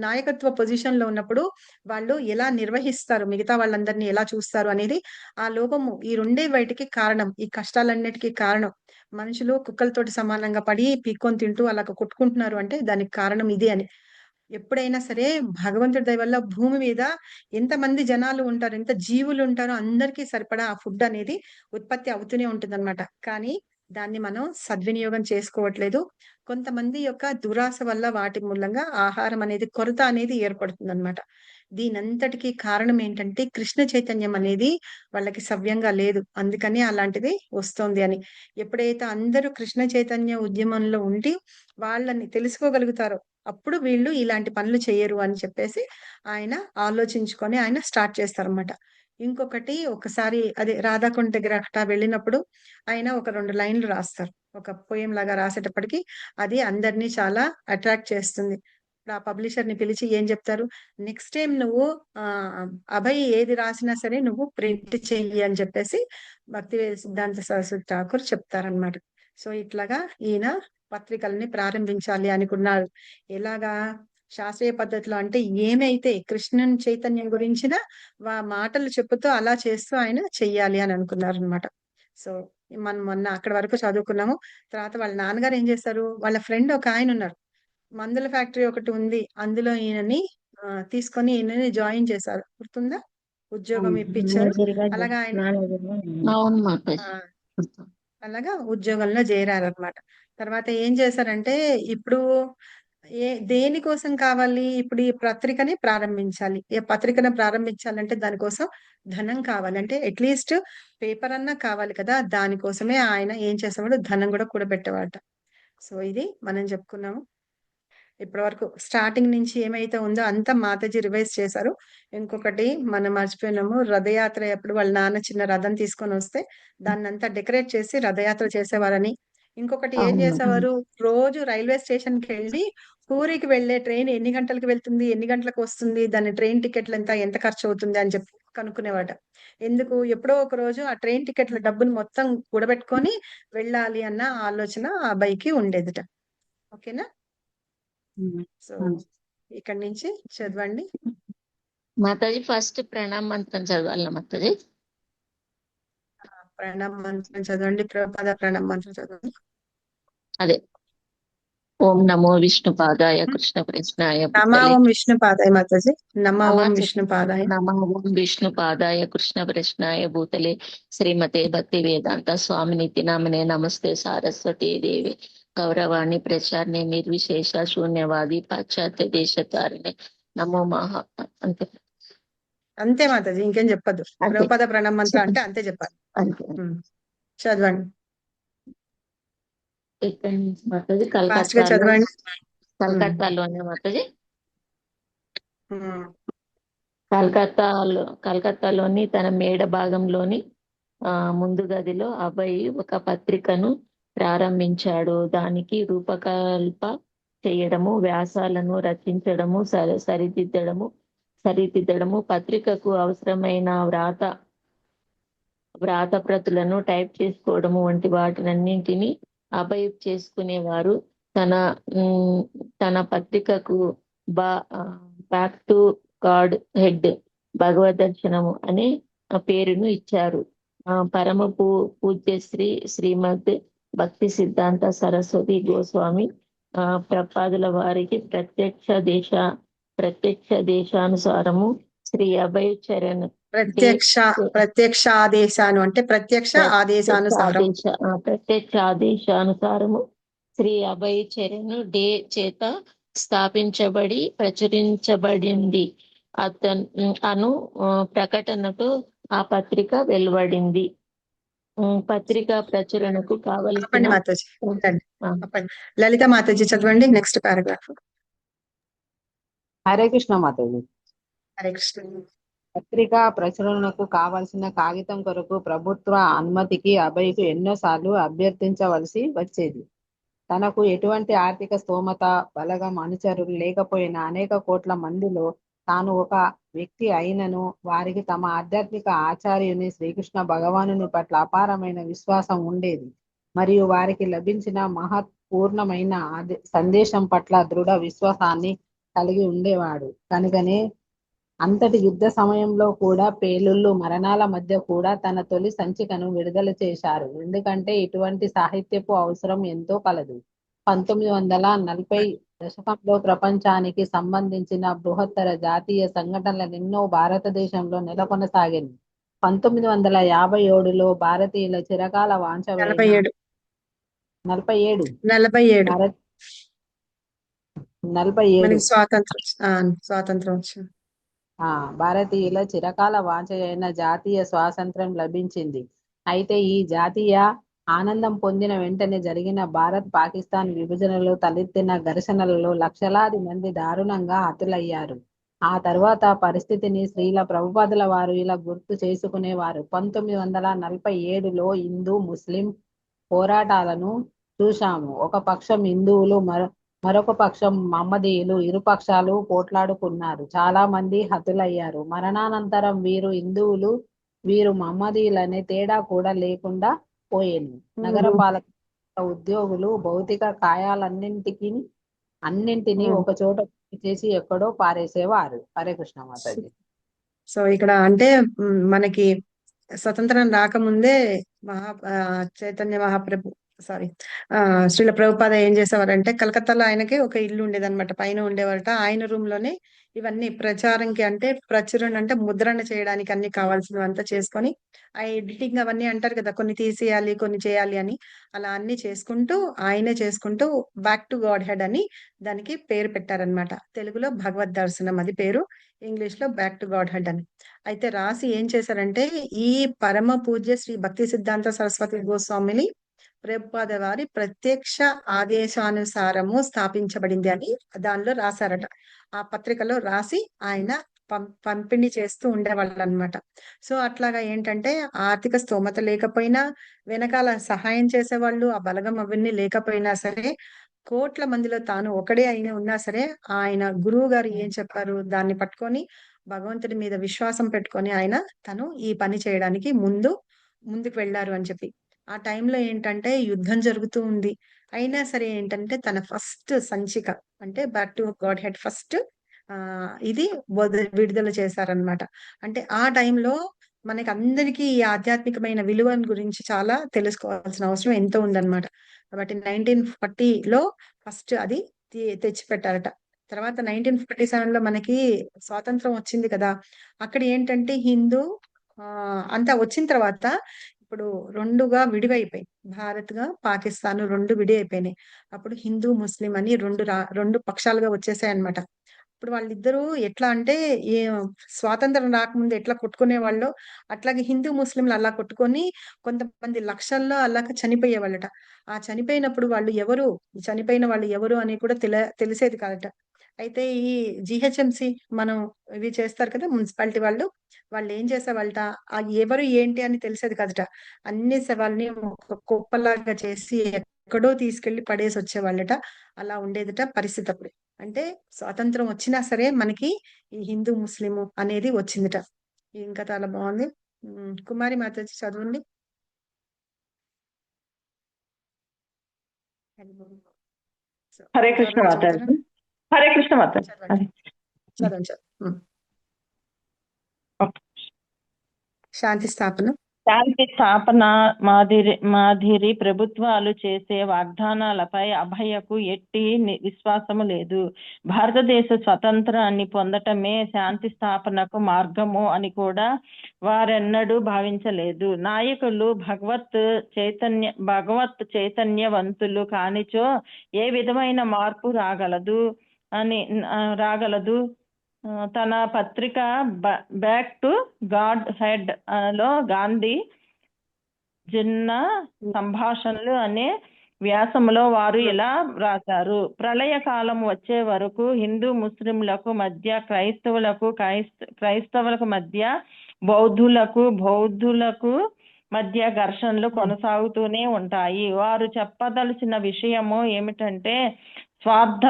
నాయకత్వ పొజిషన్ లో ఉన్నప్పుడు వాళ్ళు ఎలా నిర్వహిస్తారు, మిగతా వాళ్ళందరినీ ఎలా చూస్తారు అనేది ఆ లోపము. ఈ రెండే బయటికి కారణం, ఈ కష్టాలన్నిటికీ కారణం. మనుషులు కుక్కలతోటి సమానంగా పడి పీక్కొని తింటూ అలా కొట్టుకుంటున్నారు అంటే దానికి కారణం ఇది అని. ఎప్పుడైనా సరే భగవంతుడి దయ వల్ల భూమి మీద ఎంతమంది జనాలు ఉంటారు, ఎంత జీవులు ఉంటారో అందరికీ సరిపడా ఆ ఫుడ్ అనేది ఉత్పత్తి అవుతూనే ఉంటుందన్నమాట. కానీ దాన్ని మనం సద్వినియోగం చేసుకోవట్లేదు. కొంతమంది యొక్క దురాశ వల్ల వాటి మూలంగా ఆహారం అనేది కొరత అనేది ఏర్పడుతుందన్నమాట. దీనంతటికీ కారణం ఏంటంటే కృష్ణ చైతన్యం అనేది వాళ్ళకి సవ్యంగా లేదు, అందుకని అలాంటిది వస్తోంది అని. ఎప్పుడైతే అందరూ కృష్ణ చైతన్య ఉద్యమంలో ఉండి వాళ్ళని తెలుసుకోగలుగుతారో అప్పుడు వీళ్ళు ఇలాంటి పనులు చేయరు అని చెప్పేసి ఆయన ఆలోచించుకొని ఆయన స్టార్ట్ చేస్తారన్నమాట. ఇంకొకటి ఒకసారి అదే రాధాకుంట దగ్గర అట్టా వెళ్ళినప్పుడు ఆయన ఒక 2 లైన్లు రాస్తారు. ఒక పోయం లాగా రాసేటప్పటికి అది అందరినీ చాలా అట్రాక్ట్ చేస్తుంది. ఆ పబ్లిషర్ ని పిలిచి ఏం చెప్తారు, నెక్స్ట్ టైం నువ్వు ఆ అభయ్ ఏది రాసినా సరే నువ్వు ప్రింట్ చెయ్యి అని చెప్పేసి భక్తి సిద్ధాంత సరస్వతి ఠాకూర్ చెప్తారనమాట. సో ఇట్లాగా ఈయన పత్రికల్ని ప్రారంభించాలి అనుకున్నారు. ఎలాగా, శాస్త్రీయ పద్ధతిలో అంటే ఏమైతే కృష్ణన్ చైతన్యం గురించిన మాటలు చెప్పుతూ అలా చేస్తూ ఆయన చెయ్యాలి అని అనుకున్నారు అనమాట. సో మనం మొన్న అక్కడి వరకు చదువుకున్నాము. తర్వాత వాళ్ళ నాన్నగారు ఏం చేస్తారు, వాళ్ళ ఫ్రెండ్ ఒక ఆయన ఉన్నారు, మందుల ఫ్యాక్టరీ ఒకటి ఉంది, అందులో ఈయనని తీసుకొని ఈయనని జాయిన్ చేశారు, గుర్తుందా, ఉద్యోగం ఇప్పించారు. అలాగా ఆయన అవును మాతాజీ. అలాగా ఉద్యోగంలో చేరారనమాట. తర్వాత ఏం చేశారంటే ఇప్పుడు దేనికోసం కావాలి, ఇప్పుడు ఈ పత్రికని ప్రారంభించాలి. ఏ పత్రికను ప్రారంభించాలంటే దానికోసం ధనం కావాలి, అంటే అట్లీస్ట్ పేపర్ అన్నా కావాలి కదా, దానికోసమే ఆయన ఏం చేసేవాడు, ధనం కూడా కూడబెట్టేవాట. సో ఇది మనం చెప్పుకున్నాము. ఇప్పటి వరకు స్టార్టింగ్ నుంచి ఏమైతే ఉందో అంతా మాతాజీ రివైజ్ చేశారు. ఇంకొకటి మనం మర్చిపోయినాము, రథయాత్ర ఎప్పుడు వాళ్ళ నాన్న చిన్న రథం తీసుకొని వస్తే దాన్ని అంతా డెకరేట్ చేసి రథయాత్ర చేసేవారని. ఇంకొకటి ఏం చేసేవారు, రోజు రైల్వే స్టేషన్ కి వెళ్ళి పూరికి వెళ్లే ట్రైన్ ఎన్ని గంటలకు వెళ్తుంది, ఎన్ని గంటలకు వస్తుంది, దాని ట్రైన్ టికెట్లు ఎంత ఖర్చు అవుతుంది అని చెప్పి కనుక్కునేవాట. ఎందుకు, ఎప్పుడో ఒక రోజు ఆ ట్రైన్ టికెట్ల డబ్బును మొత్తం కూడబెట్టుకొని వెళ్ళాలి అన్న ఆలోచన ఆ అబ్బాయికి ఉండేదిట. ఓకేనా, సో ఇక్కడి నుంచి చదవండి. మాతాజీ ఫస్ట్ ప్రణామ మంత్రం చదవాలా మాతాజీ? ప్రణామ మంత్రం చదవండి, ప్రభుపాద ప్రణామ మంత్రం చదవండి. అదే ఓం నమో విష్ణుపాదాయ కృష్ణ కృష్ణాయ నమ భూతలే ఓం విష్ణు పాదాయ మాతాజీ. నమ నమ ఓం విష్ణు పాదాయ. నమ ఓం విష్ణుపాదాయ కృష్ణ కృష్ణాయ భూతలే శ్రీమతే భక్తి వేదాంత స్వామినితి నామనే నమస్తే సారస్వతీ దేవి గౌరవాణి ప్రచారిణి నిర్విశేష శూన్యవాది పాశ్చాత్య దేశతారిణి నమో మహా అంతే అంతే మాతాజీ, ఇంకేం చెప్పద్దు. అంతే. ప్రభుపద ప్రణామ మంత్ర అంటే అంతే చెప్పాలి. అంతే. చదవండి, ఎక్కడి నుంచి మాతాజీ? ఫాస్ట్ గా చదవండి. కలకత్తాలోనే మాతాజీ. ఉమ్. కలకత్తాలోని తన మేడ భాగంలోని ముందు గదిలో అభయ్ ఒక పత్రికను ప్రారంభించాడు. దానికి రూపకల్ప చేయడము, వ్యాసాలను రచించడము, సరిదిద్దడము, పత్రికకు అవసరమైన వ్రాత ప్రతులను టైప్ చేసుకోవడము వంటి వాటినన్నింటినీ అభయ్ చేసుకునేవారు. తన పత్రికకు బ్యాక్ టు గాడ్ హెడ్ భగవద్ దర్శనము అనే పేరును ఇచ్చారు. పరమ పూజ్య శ్రీమద్ భక్తి సిద్ధాంత సరస్వతి గోస్వామి ప్రపాదుల వారికి ప్రత్యక్ష దేశానుసారము శ్రీ అభయ చరణ్ ప్రత్యక్ష ఆదేశాను అంటే ప్రత్యక్ష ఆదేశానుసారము శ్రీ అభయ చరణ్ డే చేత స్థాపించబడి ప్రచురించబడింది. అను ప్రకటనతో ఆ పత్రిక వెలువడింది. పత్రిక ప్రచురణకు కావలసిన మాతాజీ. లలిత మాతాజీ చదవండి నెక్స్ట్ పారాగ్రాఫ్. హరే కృష్ణ మాతాజీ. హరే కృష్ణ. పత్రిక ప్రచురణకు కావలసిన కాగితం కొరకు ప్రభుత్వ అనుమతికి అభయ్కు ఎన్నోసార్లు అభ్యర్థించవలసి వచ్చేది. తనకు ఎటువంటి ఆర్థిక స్తోమత, బలగం, అనుచరులు లేకపోయినా అనేక కోట్ల మందిలో తాను ఒక వ్యక్తి అయినను వారికి తమ ఆధ్యాత్మిక ఆచార్యుని శ్రీకృష్ణ భగవానుని పట్ల అపారమైన విశ్వాసం ఉండేది. మరియు వారికి లభించిన మహత్పూర్ణమైన సందేశం పట్ల దృఢ విశ్వాసాన్ని కలిగి ఉండేవాడు. కనుకనే అంతటి యుద్ధ సమయంలో కూడా, పేలుళ్ళు, మరణాల మధ్య కూడా తన తొలి సంచికను విడుదల చేశారు. ఎందుకంటే ఇటువంటి సాహిత్యపు అవసరం ఎంతో కలదు. 1940 దశకంలో ప్రపంచానికి సంబంధించిన బృహత్తర జాతీయ సంఘటనలెన్నో భారతదేశంలో నెలకొనసాగింది. 1957లో భారతీయుల చిరకాల వాంఛ 47 స్వాతంత్రం వచ్చింది. భారతీయుల చిరకాల వాంఛ అయిన జాతీయ స్వాతంత్ర్యం లభించింది. అయితే ఈ జాతీయ ఆనందం పొందిన వెంటనే జరిగిన భారత్ పాకిస్తాన్ విభజనలో తలెత్తిన ఘర్షణలలో లక్షలాది మంది దారుణంగా హతులయ్యారు. ఆ తర్వాత పరిస్థితిని శ్రీల ప్రభుపాదుల వారు ఇలా గుర్తు చేసుకునేవారు. 1947లో హిందూ ముస్లిం పోరాటాలను చూశాము. ఒక పక్షం హిందువులు, మరొక పక్షం మహమ్మదీయులు, ఇరు పక్షాలు పోట్లాడుకున్నారు. చాలా మంది హతులయ్యారు. మరణానంతరం వీరు హిందువులు, వీరు మహమ్మదీయులనే తేడా కూడా లేకుండా పోయేను. నగరపాలక ఉద్యోగులు భౌతిక అన్నింటినీ ఒక చోట చేసి ఎక్కడో పారేసేవారు. హరే కృష్ణ మాతాజీ. సో ఇక్కడ అంటే మనకి స్వతంత్రం రాకముందే చైతన్య మహాప్రభు శ్రీల ప్రభుపాద ఏం చేసేవారంటే, కలకత్తాలో ఆయనకి ఒక ఇల్లు ఉండేదన్నమాట, పైన ఉండేవారట. ఆయన రూమ్ లోనే ఇవన్నీ ప్రచారంకి అంటే ప్రచురణ అంటే ముద్రణ చేయడానికి అన్ని కావాల్సినవంతా చేసుకొని, ఆ ఎడిటింగ్ అవన్నీ అంటారు కదా, కొన్ని తీసేయాలి కొన్ని చేయాలి అని, అలా అన్ని ఆయనే చేసుకుంటూ బ్యాక్ టు గాడ్ హెడ్ అని దానికి పేరు పెట్టారనమాట. తెలుగులో భగవద్ దర్శనం అది పేరు, ఇంగ్లీష్ లో బ్యాక్ టు గాడ్ హెడ్ అని. అయితే రాసి ఏం చేశారంటే, ఈ పరమ పూజ్య శ్రీ భక్తి సిద్ధాంత సరస్వతి గోస్వామిని ప్రభుపాద వారి ప్రత్యక్ష ఆదేశానుసారము స్థాపించబడింది అని దానిలో రాశారట. ఆ పత్రికలో రాసి ఆయన పంపిణీ చేస్తూ ఉండేవాళ్ళు అనమాట. సో అట్లాగా ఏంటంటే, ఆర్థిక స్తోమత లేకపోయినా, వెనకాల సహాయం చేసేవాళ్ళు, ఆ బలగం అవన్నీ లేకపోయినా సరే, కోట్ల మందిలో తాను ఒకడే అయినా ఉన్నా సరే, ఆయన గురువు గారు ఏం చెప్పారు దాన్ని పట్టుకొని భగవంతుడి మీద విశ్వాసం పెట్టుకొని ఆయన తను ఈ పని చేయడానికి ముందుకు వెళ్ళారు అని చెప్పి. ఆ టైంలో ఏంటంటే యుద్ధం జరుగుతూ ఉంది. అయినా సరే ఏంటంటే తన ఫస్ట్ సంచిక అంటే back to God head first ఇది విడుదల చేశారనమాట. అంటే ఆ టైంలో మనకి అందరికీ ఈ ఆధ్యాత్మికమైన విలువల గురించి చాలా తెలుసుకోవాల్సిన అవసరం ఎంతో ఉందన్నమాట. కాబట్టి 1940లో ఫస్ట్ అది తెచ్చిపెట్టారట. తర్వాత 1947 లో మనకి స్వాతంత్రం వచ్చింది కదా, అక్కడ ఏంటంటే హిందూ అంతా వచ్చిన తర్వాత ఇప్పుడు రెండుగా విడివైపోయి, భారత్ గా పాకిస్తాన్ రెండు విడి అయిపోయినాయి. అప్పుడు హిందూ ముస్లిం అని రెండు పక్షాలుగా వచ్చేసాయి అన్నమాట. ఇప్పుడు వాళ్ళిద్దరూ ఎట్లా అంటే ఏ స్వాతంత్రం రాకముందు ఎట్లా కొట్టుకునే వాళ్ళు, అట్లాగే హిందూ ముస్లింలు అలా కొట్టుకొని కొంతమంది లక్షల్లో అలాగ చనిపోయేవాళ్ళట. ఆ చనిపోయినప్పుడు చనిపోయిన వాళ్ళు ఎవరు అని కూడా తెలిసేది కాదట. అయితే ఈ జిహెచ్ఎంసి మనం ఇవి చేస్తారు కదా మున్సిపాలిటీ వాళ్ళు ఏం చేసేవాళ్ళట, ఆ ఎవరు ఏంటి అని తెలిసేది కాదట. అన్ని శవాల్ని ఒక కుప్పలాగా చేసి ఎక్కడో తీసుకెళ్లి పడేసి వచ్చేవాళ్ళట. అలా ఉండేదట పరిస్థితి అప్పుడు. అంటే స్వాతంత్రం వచ్చినా సరే మనకి ఈ హిందూ ముస్లిము అనేది వచ్చిందిట. ఇంకా చాలా బాగుంది. కుమారి మాతాజీ చదవండి. హరే కృష్ణ మాతాజీ. హరే కృష్ణ మాతాజీ. చదవండి. శాంతి స్థాపన. శాంతి స్థాపన మాదిరి ప్రభుత్వాలు చేసే వాగ్దానాలపై అభయకు ఎట్టి విశ్వాసము లేదు. భారతదేశ స్వతంత్రాన్ని పొందటమే శాంతి స్థాపనకు మార్గము అని కూడా వారెన్నడూ భావించలేదు. నాయకులు భగవత్ చైతన్యవంతులు కానిచో ఏ విధమైన మార్పు రాగలదు. తన పత్రిక బ్యాక్ టు గాడ్ హెడ్ లో గాంధీ జిన్న సంభాషణలు అనే వ్యాసంలో వారు ఇలా రాశారు: ప్రళయ కాలం వచ్చే వరకు హిందూ ముస్లింలకు మధ్య, క్రైస్తవులకు మధ్య, బౌద్ధులకు మధ్య ఘర్షణలు కొనసాగుతూనే ఉంటాయి. వారు చెప్పదలసిన విషయము ఏమిటంటే, స్వార్థ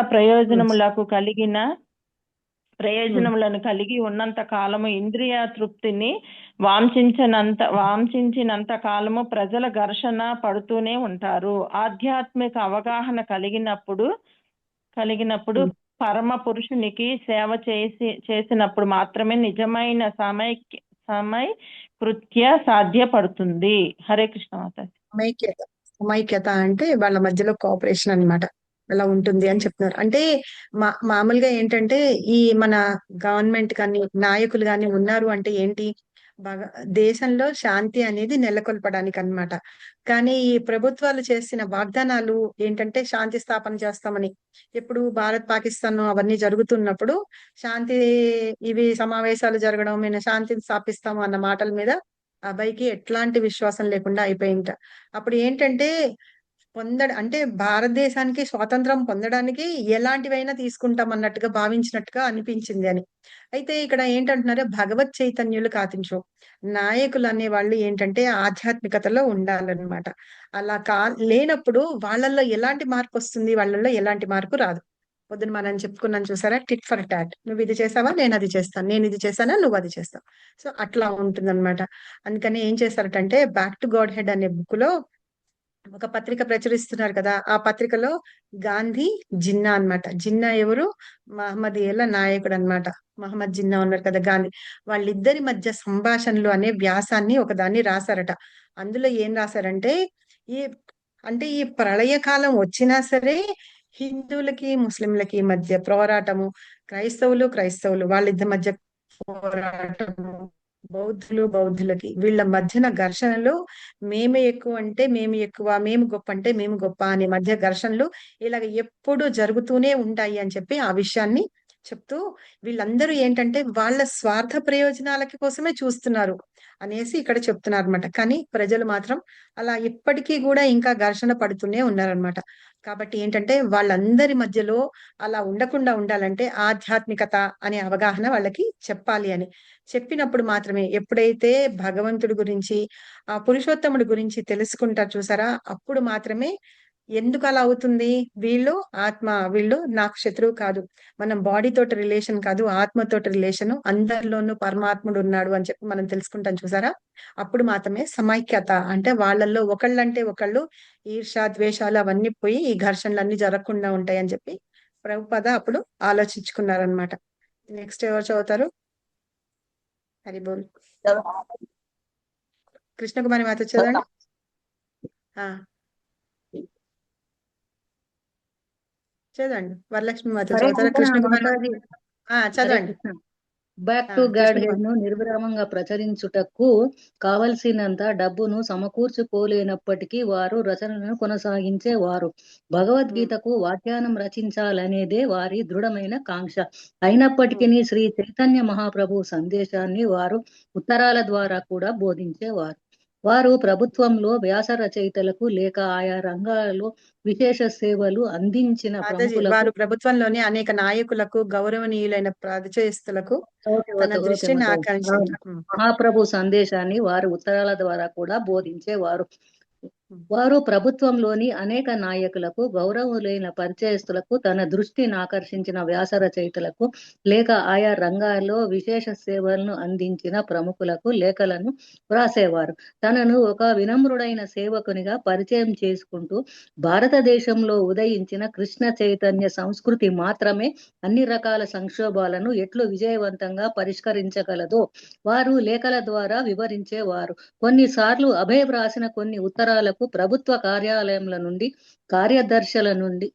ప్రయోజనములను కలిగి ఉన్నంత కాలము, ఇంద్రియ తృప్తిని వాంఛించినంత కాలము ప్రజల ఘర్షణ పడుతూనే ఉంటారు. ఆధ్యాత్మిక అవగాహన కలిగినప్పుడు పరమ పురుషునికి సేవ చేసినప్పుడు మాత్రమే నిజమైన సమైక్యత సాధ్యపడుతుంది. హరే కృష్ణ మాత. సమైక్యత అంటే వాళ్ళ మధ్యలో కోఆపరేషన్ అన్నమాట. అలా ఉంటుంది అని చెప్తున్నారు. అంటే మామూలుగా ఏంటంటే ఈ మన గవర్నమెంట్ కానీ నాయకులు కానీ ఉన్నారు అంటే ఏంటి, బాగా దేశంలో శాంతి అనేది నెలకొల్పడానికి అన్నమాట. కానీ ఈ ప్రభుత్వాలు చేసిన వాగ్దానాలు ఏంటంటే శాంతి స్థాపన చేస్తామని. ఇప్పుడు భారత్ పాకిస్తాన్ అవన్నీ జరుగుతున్నప్పుడు శాంతి సమావేశాలు జరగడం, మేము శాంతిని స్థాపిస్తాము అన్న మాటల మీద అబ్బాయికి ఎట్లాంటి విశ్వాసం లేకుండా అయిపోయింట. అప్పుడు ఏంటంటే అంటే భారతదేశానికి స్వాతంత్రం పొందడానికి ఎలాంటివైనా తీసుకుంటాం అన్నట్టుగా భావించినట్టుగా అనిపించింది అని. అయితే ఇక్కడ ఏంటంటున్నారు, భగవత్ చైతన్యులు కాతించు నాయకులు అనే వాళ్ళు ఏంటంటే ఆధ్యాత్మికతలో ఉండాలన్నమాట. అలా లేనప్పుడు వాళ్ళల్లో ఎలాంటి మార్పు వస్తుంది, వాళ్ళల్లో ఎలాంటి మార్పు రాదు. పొద్దున మనం చెప్పుకున్నాం చూసారా, టిట్ ఫర్ టాట్. నువ్వు ఇది చేసావా, నేను అది చేస్తాను, నేను ఇది చేశానా, నువ్వు అది చేస్తావు. సో అట్లా ఉంటుందన్నమాట. అందుకని ఏం చేశారటంటే బ్యాక్ టు గాడ్ హెడ్ అనే బుక్ లో ఒక పత్రిక ప్రచురిస్తున్నారు కదా, ఆ పత్రికలో గాంధీ జిన్నా అన్నమాట. జిన్నా ఎవరు, మహమ్మదీయుల నాయకుడు అన్నమాట. మహమ్మద్ జిన్నా ఉన్నారు కదా గాంధీ, వాళ్ళిద్దరి మధ్య సంభాషణలు అనే వ్యాసాన్ని ఒకదాన్ని రాశారట. అందులో ఏం రాశారంటే, ఈ ప్రళయకాలం వచ్చినా సరే హిందువులకి ముస్లింలకి మధ్య పోరాటము, క్రైస్తవులు వాళ్ళిద్దరి మధ్య పోరాటము, బౌద్ధులకి వీళ్ళ మధ్యన ఘర్షణలు, మేమే ఎక్కువ అంటే మేము ఎక్కువ, మేము గొప్ప అంటే మేము గొప్ప అనే మధ్య ఘర్షణలు ఇలాగ ఎప్పుడూ జరుగుతూనే ఉంటాయి అని చెప్పి ఆ విషయాన్ని చెప్తూ, వీళ్ళందరూ ఏంటంటే వాళ్ళ స్వార్థ ప్రయోజనాలకి కోసమే చూస్తున్నారు అనేసి ఇక్కడ చెప్తున్నారు అనమాట. కానీ ప్రజలు మాత్రం అలా ఇప్పటికీ కూడా ఇంకా ఘర్షణ పడుతూనే ఉన్నారనమాట. కాబట్టి ఏంటంటే వాళ్ళందరి మధ్యలో అలా ఉండకుండా ఉండాలంటే ఆధ్యాత్మికత అనే అవగాహన వాళ్ళకి చెప్పాలి అని. చెప్పినప్పుడు మాత్రమే, ఎప్పుడైతే భగవంతుడి గురించి, ఆ పురుషోత్తముడి గురించి తెలుసుకుంటారు చూసారా, అప్పుడు మాత్రమే. ఎందుకు అలా అవుతుంది, వీళ్ళు నాకు శత్రువు కాదు, మనం బాడీ తోటి రిలేషన్ కాదు, ఆత్మతోటి రిలేషన్, అందరిలోనూ పరమాత్ముడు ఉన్నాడు అని చెప్పి మనం తెలుసుకుంటాం చూసారా, అప్పుడు మాత్రమే సమైక్యత. అంటే వాళ్ళల్లో ఒకళ్ళంటే ఒకళ్ళు ఈర్ష ద్వేషాలు అవన్నీ పోయి ఈ ఘర్షణలు అన్ని జరగకుండా ఉంటాయి అని చెప్పి ప్రభుపాద అప్పుడు ఆలోచించుకున్నారనమాట. నెక్స్ట్ ఎవరు చదువుతారు? హరిబోల్. కృష్ణకుమారి మాత చదవండి. చదవండి. వరలక్ష్మి మాత హరే చదువుతారా? కృష్ణ కృష్ణ కుమార్ మాతాజీ. హరే చదవండి. Krishna. Back to Krishna God head Kumar. ను నిర్విరామంగా ప్రచురించుటకు కావలసినంత డబ్బును సమకూర్చుకోలేనప్పటికీ వారు రచనలను కొనసాగించేవారు. భగవద్గీతకు వ్యాఖ్యానం రచించాలనేదే వారి దృఢమైన కాంక్ష. అయినప్పటికీ శ్రీ చైతన్య మహాప్రభు సందేశాన్ని వారు ఉత్తరాల ద్వారా కూడా బోధించేవారు. వారు ప్రభుత్వంలో వ్యాస రచయితలకు లేక ఆయా రంగాలలో విశేష సేవలు అందించిన మాతాజీ, ప్రముఖులకు వారు ప్రభుత్వంలోని అనేక నాయకులకు, గౌరవనీయులైన పరిచయస్తులకు తన దృష్టిని మాతాజీ. ఆకర్షించారు. మహాప్రభు సందేశాన్ని వారు ఉత్తరాల ద్వారా కూడా బోధించేవారు. వారు ప్రభుత్వంలోని అనేక నాయకులకు, గౌరవులైన పరిచయస్తులకు, తన దృష్టిని ఆకర్షించిన వ్యాస రచయితలకు లేక ఆయా రంగాల్లో విశేష సేవలను అందించిన ప్రముఖులకు లేఖలను వ్రాసేవారు. తనను ఒక వినమ్రుడైన సేవకునిగా పరిచయం చేసుకుంటూ భారతదేశంలో ఉదయించిన కృష్ణ చైతన్య సంస్కృతి మాత్రమే అన్ని రకాల సంక్షోభాలను ఎట్లు విజయవంతంగా పరిష్కరించగలదో వారు లేఖల ద్వారా వివరించేవారు. కొన్నిసార్లు అభయ్ వ్రాసిన కొన్ని ఉత్తరాలకు ప్రభుత్వ కార్యాలయముల నుండి, కార్యదర్శుల నుండి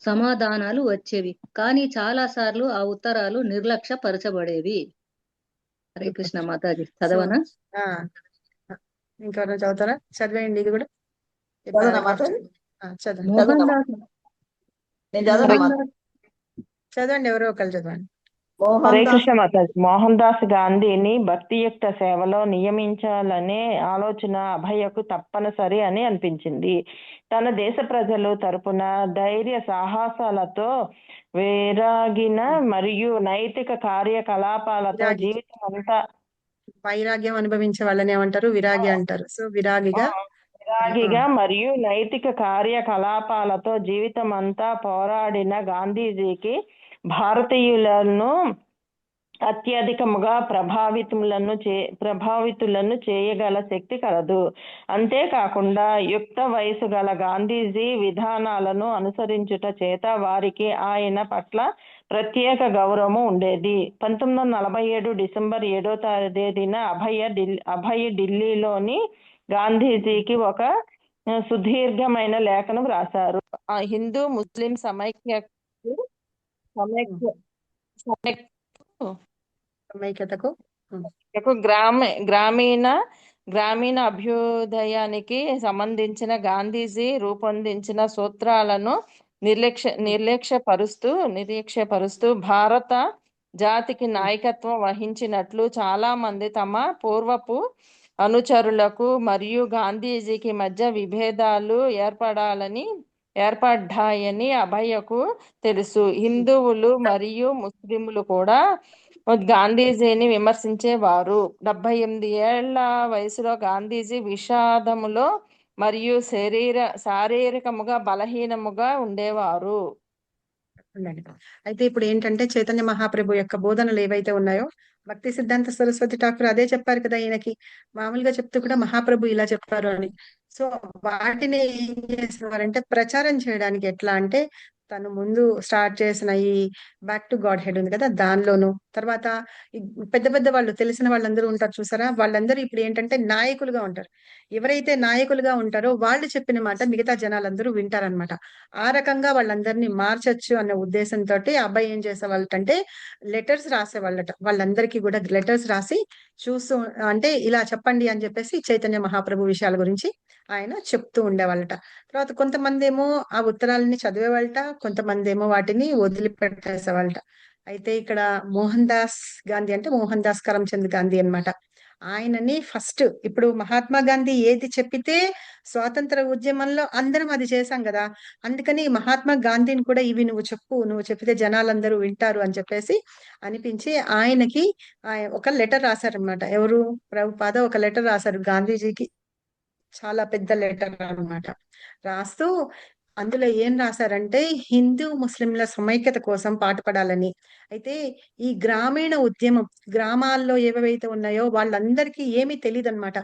సమాధానాలు వచ్చేవి. కానీ చాలా సార్లు ఆ ఉత్తరాలు నిర్లక్ష్య పరచబడేవి. హరే కృష్ణ మాతాజీ. చదవనా? ఇంకెవరైనా చదువుతారా? చదివేయండి ఇది కూడా. చదవండి. మోహన్ దాస్ చదవండి, ఎవరో ఒకరు చదవండి. హరే కృష్ణ మాతాజీ. మోహన్ దాస్ గాంధీని భక్తియుక్త సేవలో నియమించాలనే ఆలోచన అభయకు తప్పనిసరి అని అనిపించింది. తన దేశ ప్రజలు తరపున ధైర్య సాహసాలతో వైరాగిన మరియు నైతిక కార్యకలాపాలతో జీవితం అంతా వైరాగ్యం అనుభవించే వాళ్ళని ఏమంటారు? విరాగి అంటారు. సో విరాగిగా మరియు నైతిక కార్యకలాపాలతో జీవితం అంతా పోరాడిన గాంధీజీకి భారతీయులను అత్యధికముగా ప్రభావితులను చేయగల శక్తి కలదు. అంతేకాకుండా యుక్త వయసు గల గాంధీజీ విధానాలను అనుసరించుట చేత వారికి ఆయన పట్ల ప్రత్యేక గౌరవం ఉండేది. 1947 డిసెంబర్ 7వ తేదీన అభయ ఢిల్లీలోని గాంధీజీకి ఒక సుదీర్ఘమైన లేఖను వ్రాసారు. ఆ హిందూ ముస్లిం సమైక్యతకు గ్రామీణ అభ్యుదయానికి సంబంధించిన గాంధీజీ రూపొందించిన సూత్రాలను నిర్లక్ష్యపరుస్తూ భారత జాతికి నాయకత్వం వహించినట్లు చాలా మంది తమ పూర్వపు అనుచరులకు మరియు గాంధీజీకి మధ్య విభేదాలు ఏర్పడ్డాయని అభయకు తెలుసు. హిందువులు మరియు ముస్లింలు కూడా గాంధీజీని విమర్శించేవారు. 78 ఏళ్ల వయసులో గాంధీజీ విషాదములో మరియు శారీరకముగా బలహీనముగా ఉండేవారు. అయితే ఇప్పుడు ఏంటంటే చైతన్య మహాప్రభు యొక్క బోధనలు ఏవైతే ఉన్నాయో భక్తి సిద్ధాంత సరస్వతి ఠాకూర్ అదే చెప్పారు కదా. ఈయనకి మామూలుగా చెప్తూ కూడా మహాప్రభు ఇలా చెప్పారు అని. సో వాటిని ఏం చేసేవారంటే ప్రచారం చేయడానికి ఎట్లా అంటే తను ముందు స్టార్ట్ చేసిన ఈ బ్యాక్ టు గాడ్ హెడ్ ఉంది కదా, దానిలోను తర్వాత పెద్ద పెద్ద వాళ్ళు తెలిసిన వాళ్ళందరూ ఉంటారు చూసారా, వాళ్ళందరూ ఇప్పుడు ఏంటంటే నాయకులుగా ఉంటారు. ఎవరైతే నాయకులుగా ఉంటారో వాళ్ళు చెప్పిన మాట మిగతా జనాలందరూ వింటారనమాట. ఆ రకంగా వాళ్ళందరినీ మార్చొచ్చు అన్న ఉద్దేశంతో అబ్బాయి ఏం చేసేవాళ్ళంటే లెటర్స్ రాసేవాళ్ళట. వాళ్ళందరికీ కూడా లెటర్స్ రాసి చూస్తూ అంటే ఇలా చెప్పండి అని చెప్పేసి చైతన్య మహాప్రభు విషయాల గురించి ఆయన చెప్తూ ఉండేవాళ్ళట. తర్వాత కొంతమంది ఏమో ఆ ఉత్తరాలని చదివేవాళ్ళట, కొంతమంది ఏమో వాటిని వదిలిపెట్టేసేవాళ్ళట. అయితే ఇక్కడ మోహన్ దాస్ గాంధీ అంటే మోహన్ దాస్ కరమ్చంద్ గాంధీ అన్నమాట. ఆయనని ఫస్ట్ ఇప్పుడు మహాత్మా గాంధీ ఏది చెప్పితే స్వాతంత్ర ఉద్యమంలో అందరం అది చేశాం కదా, అందుకని మహాత్మా గాంధీని కూడా ఇవి నువ్వు చెప్పితే జనాలందరూ వింటారు అని చెప్పేసి అనిపించి ఆయనకి ఒక లెటర్ రాశారనమాట. ఎవరు? ప్రభుపాద ఒక లెటర్ రాశారు గాంధీజీకి. చాలా పెద్ద లెటర్ అన్నమాట. రాస్తూ అందులో ఏం రాశారంటే హిందూ ముస్లింల సమైక్యత కోసం పాటుపడాలని. అయితే ఈ గ్రామీణ ఉద్యమం గ్రామాల్లో ఏవైతే ఉన్నాయో వాళ్ళందరికీ ఏమీ తెలియదు అనమాట.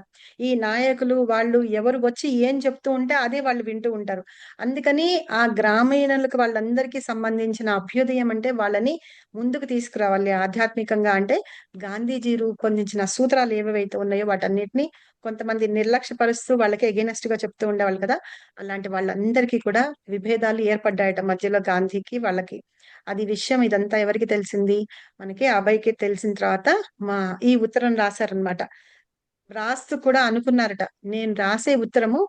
ఈ నాయకులు వాళ్ళు ఎవరు వచ్చి ఏం చెప్తూ ఉంటే అదే వాళ్ళు వింటూ ఉంటారు. అందుకని ఆ గ్రామీణులకు వాళ్ళందరికీ సంబంధించిన అభ్యుదయం అంటే వాళ్ళని ముందుకు తీసుకురావాలి ఆధ్యాత్మికంగా. అంటే గాంధీజీ రూపొందించిన సూత్రాలు ఏవైతే ఉన్నాయో వాటన్నిటిని కొంతమంది నిర్లక్ష్యపరుస్తూ వాళ్ళకి ఎగెనెస్ట్ గా చెప్తూ ఉండేవాళ్ళు కదా, అలాంటి వాళ్ళందరికీ కూడా విభేదాలు ఏర్పడ్డాయట మధ్యలో గాంధీకి వాళ్ళకి. అది విషయం ఇదంతా ఎవరికి తెలిసింది, మనకి అభయ్కి తెలిసిన తర్వాత మా ఈ ఉత్తరం రాశారనమాట. రాస్తూ కూడా అనుకున్నారట, నేను రాసే ఉత్తరము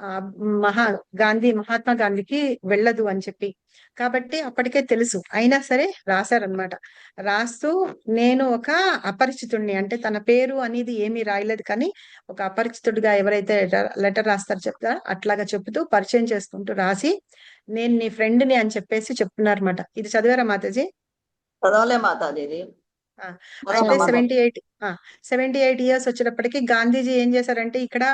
ఆ మహాత్మా గాంధీకి వెళ్ళదు అని చెప్పి. కాబట్టి అప్పటికే తెలుసు, అయినా సరే రాశారనమాట. రాస్తూ నేను ఒక అపరిచితుడిని, అంటే తన పేరు అనేది ఏమీ రాయలేదు కానీ ఒక అపరిచితుడిగా ఎవరైతే లెటర్ రాస్తారో చెప్తారో అట్లాగా చెబుతూ పరిచయం చేసుకుంటూ రాసి, నేను నీ ఫ్రెండ్ని అని చెప్పేసి చెప్తున్నారన్నమాట. ఇది చదివారా మాతాజీ? చదవలే మాతాజీ ఇది. అయితే 78 ఇయర్స్ వచ్చేటప్పటికి గాంధీజీ ఏం చేశారంటే, ఇక్కడ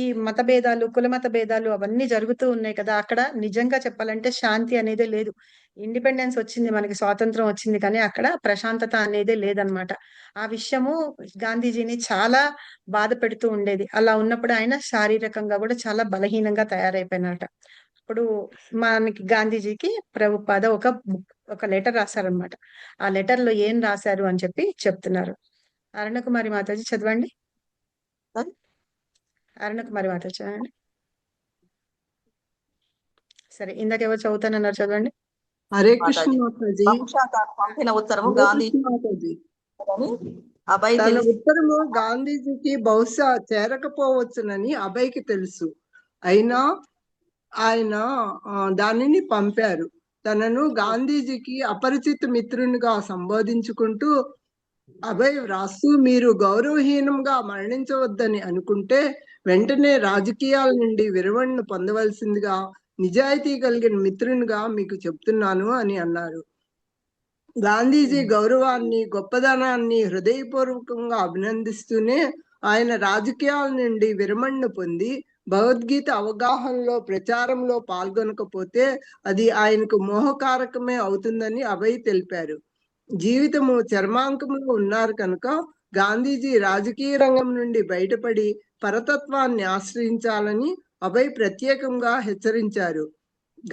ఈ మత భేదాలు, కుల మత భేదాలు అవన్నీ జరుగుతూ ఉన్నాయి కదా, అక్కడ నిజంగా చెప్పాలంటే శాంతి అనేదే లేదు. ఇండిపెండెన్స్ వచ్చింది, మనకి స్వాతంత్రం వచ్చింది, కానీ అక్కడ ప్రశాంతత అనేదే లేదనమాట. ఆ విషయము గాంధీజీని చాలా బాధ పెడుతూ ఉండేది. అలా ఉన్నప్పుడు ఆయన శారీరకంగా కూడా చాలా బలహీనంగా తయారైపోయినట. ఇప్పుడు మనకి గాంధీజీకి ప్రభుపాద ఒక లెటర్ రాశారనమాట. ఆ లెటర్ లో ఏం రాశారు అని చెప్పి చెప్తున్నారు. అరుణకుమారి మాతాజీ చదవండి. అరుణకుమారి మాతాజీ చదవండి. సరే, ఇందాక ఎవరు చదువుతానన్నారు, చదవండి. హరే కృష్ణ మాతాజీ. పంపిన ఉత్తరము హరే గాంధీ కృష్ణ మాతాజీ. అభయ్ తన తెలిసి ఉత్తరము గాంధీజీకి బహుశా చేరకపోవచ్చునని అభయ్కి తెలుసు. అయినా ఆయన దానిని పంపారు. తనను గాంధీజీకి అపరిచిత మిత్రునిగా సంబోధించుకుంటూ అభయ్ వ్రాస్తూ, మీరు గౌరవహీనంగా మరణించవద్దని అనుకుంటే వెంటనే రాజకీయాల నుండి విరమణ పొందవలసిందిగా నిజాయితీ కలిగిన మిత్రునిగా మీకు చెప్తున్నాను అని అన్నారు. గాంధీజీ గౌరవాన్ని, గొప్పదనాన్ని హృదయపూర్వకంగా అభినందిస్తూనే ఆయన రాజకీయాల నుండి విరమణ పొంది భగవద్గీత అవగాహనలో ప్రచారంలో పాల్గొనకపోతే అది ఆయనకు మోహకారకమే అవుతుందని అభయ్ తెలిపారు. జీవితము చర్మాంకంలో ఉన్నారు కనుక గాంధీజీ రాజకీయ రంగం నుండి బయటపడి పరతత్వాన్ని ఆశ్రయించాలని అభయ్ ప్రత్యేకంగా హెచ్చరించారు.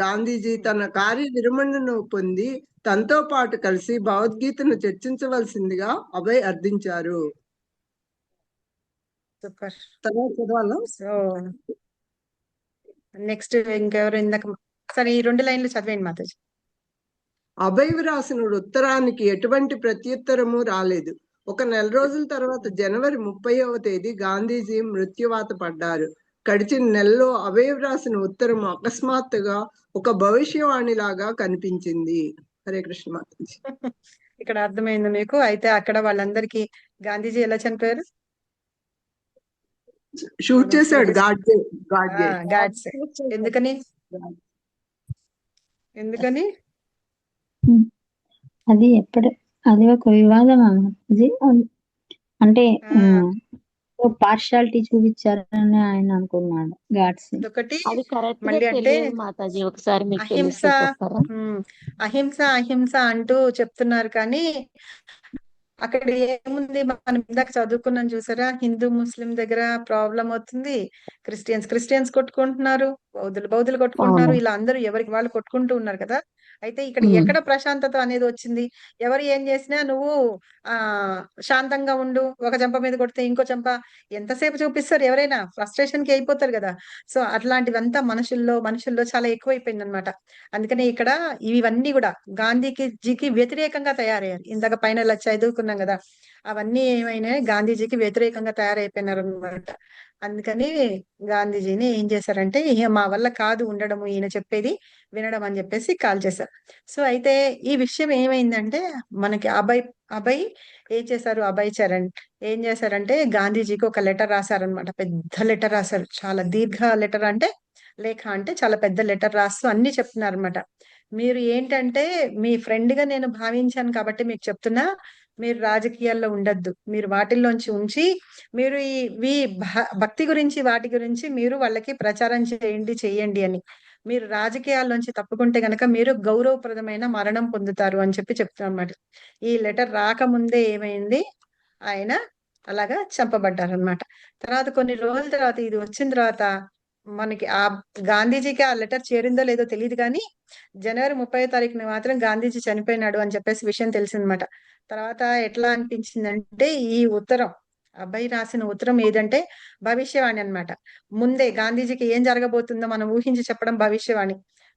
గాంధీజీ తన కార్య విరమణను పొంది తనతో పాటు కలిసి భగవద్గీతను చర్చించవలసిందిగా అభయ్ అర్థించారు. సూపర్. తర్వాత చదవాలా? సో నెక్స్ట్ ఇంకెవరు ఇందాక, సరే ఈ 2 లైన్లు చదివేయండి మాతాజీ. అభయ్ వ్రాసిన ఉత్తరానికి ఎటువంటి ప్రత్యుత్తరము రాలేదు. ఒక నెల రోజుల తర్వాత జనవరి 30వ తేదీ గాంధీజీ మృత్యువాత పడ్డారు. గడిచిన నెలలో అభయ్ వ్రాసిన ఉత్తరం అకస్మాత్తుగా ఒక భవిష్యవాణిలాగా కనిపించింది. హరే కృష్ణ మాతాజీ. ఇక్కడ అర్థమైంది మీకు. అయితే అక్కడ వాళ్ళందరికీ గాంధీజీ ఎలా చనిపోయారు? షూట్ చేశాడు గాడ్జే. గాడ్స్. ఎందుకని? అది ఒక వివాదం అది. అంటే పార్షాలిటీ చూపించారని ఆయన అనుకున్నాడు గాడ్స్. ఒకటి అది కరెక్ట్ గా మళ్ళీ అంటే తెలియదు మాతాజీ, ఒకసారి మీకు అహింస, తెలిస్తే చెప్తారా? అహింస అంటూ చెప్తున్నారు, కానీ అక్కడ ఏముంది, మనం ఇందాక చదువుకున్నాం చూసారా, హిందూ ముస్లిం దగ్గర ప్రాబ్లం అవుతుంది, క్రిస్టియన్స్ కొట్టుకుంటున్నారు, బౌద్ధులు కొట్టుకుంటున్నారు, ఇలా అందరూ ఎవరికి వాళ్ళు కొట్టుకుంటూ ఉన్నారు కదా. అయితే ఇక్కడ ఎక్కడ ప్రశాంతత అనేది వచ్చింది? ఎవరు ఏం చేసినా నువ్వు శాంతంగా ఉండు, ఒక చెంప మీద కొడితే ఇంకో చెంప ఎంతసేపు చూపిస్తారు, ఎవరైనా ఫ్రస్ట్రేషన్ కి అయిపోతారు కదా. సో అట్లాంటివంతా మనుషుల్లో చాలా ఎక్కువైపోయింది అనమాట. అందుకని ఇక్కడ ఇవన్నీ కూడా గాంధీజీకి వ్యతిరేకంగా తయారయ్యారు. ఇందాక పైన ఇలా చదువుకున్నాం కదా, అవన్నీ ఏమైనా గాంధీజీకి వ్యతిరేకంగా తయారైపోయినారు అనమాట. అందుకని గాంధీజీని ఏం చేశారంటే, మా వల్ల కాదు ఉండడము, ఈయన చెప్పేది వినడం అని చెప్పేసి కాల్ చేశారు. సో అయితే ఈ విషయం ఏమైందంటే, మనకి అభయ్ ఏం చేశారు, అభయ్ చరణ్ ఏం చేశారంటే గాంధీజీకి ఒక లెటర్ రాశారనమాట. పెద్ద లెటర్ రాశారు, చాలా దీర్ఘ లెటర్, అంటే లేఖ అంటే చాలా పెద్ద లెటర్ రాస్తూ అన్ని చెప్తున్నారు అనమాట. మీరు ఏంటంటే మీ ఫ్రెండ్ గా నేను భావించాను కాబట్టి మీకు చెప్తున్నా, మీరు రాజకీయాల్లో ఉండొద్దు, మీరు వాటిల్లోంచి ఉంచి మీరు ఈ భక్తి గురించి వాటి గురించి మీరు వాళ్ళకి ప్రచారం చేయండి అని. మీరు రాజకీయాల్లోంచి తప్పుకుంటే గనక మీరు గౌరవప్రదమైన మరణం పొందుతారు అని చెప్పి చెప్తున్నమాట. ఈ లెటర్ రాకముందే ఏమైంది, ఆయన అలాగా చంపబడ్డారు అనమాట. తర్వాత కొన్ని రోజుల తర్వాత ఇది వచ్చిన తర్వాత మనకి ఆ గాంధీజీకి ఆ లెటర్ చేరిందో లేదో తెలియదు, కానీ జనవరి 30వ తారీఖున మాత్రం గాంధీజీ చనిపోయినాడు అని చెప్పేసి విషయం తెలిసిందనమాట. తర్వాత ఎట్లా అనిపించిందంటే, ఈ ఉత్తరం అబ్బాయి రాసిన ఉత్తరం ఏదంటే భవిష్యవాణి అన్నమాట. ముందే గాంధీజీకి ఏం జరగబోతుందో మనం ఊహించి చెప్పడం భవిష్యవాణి.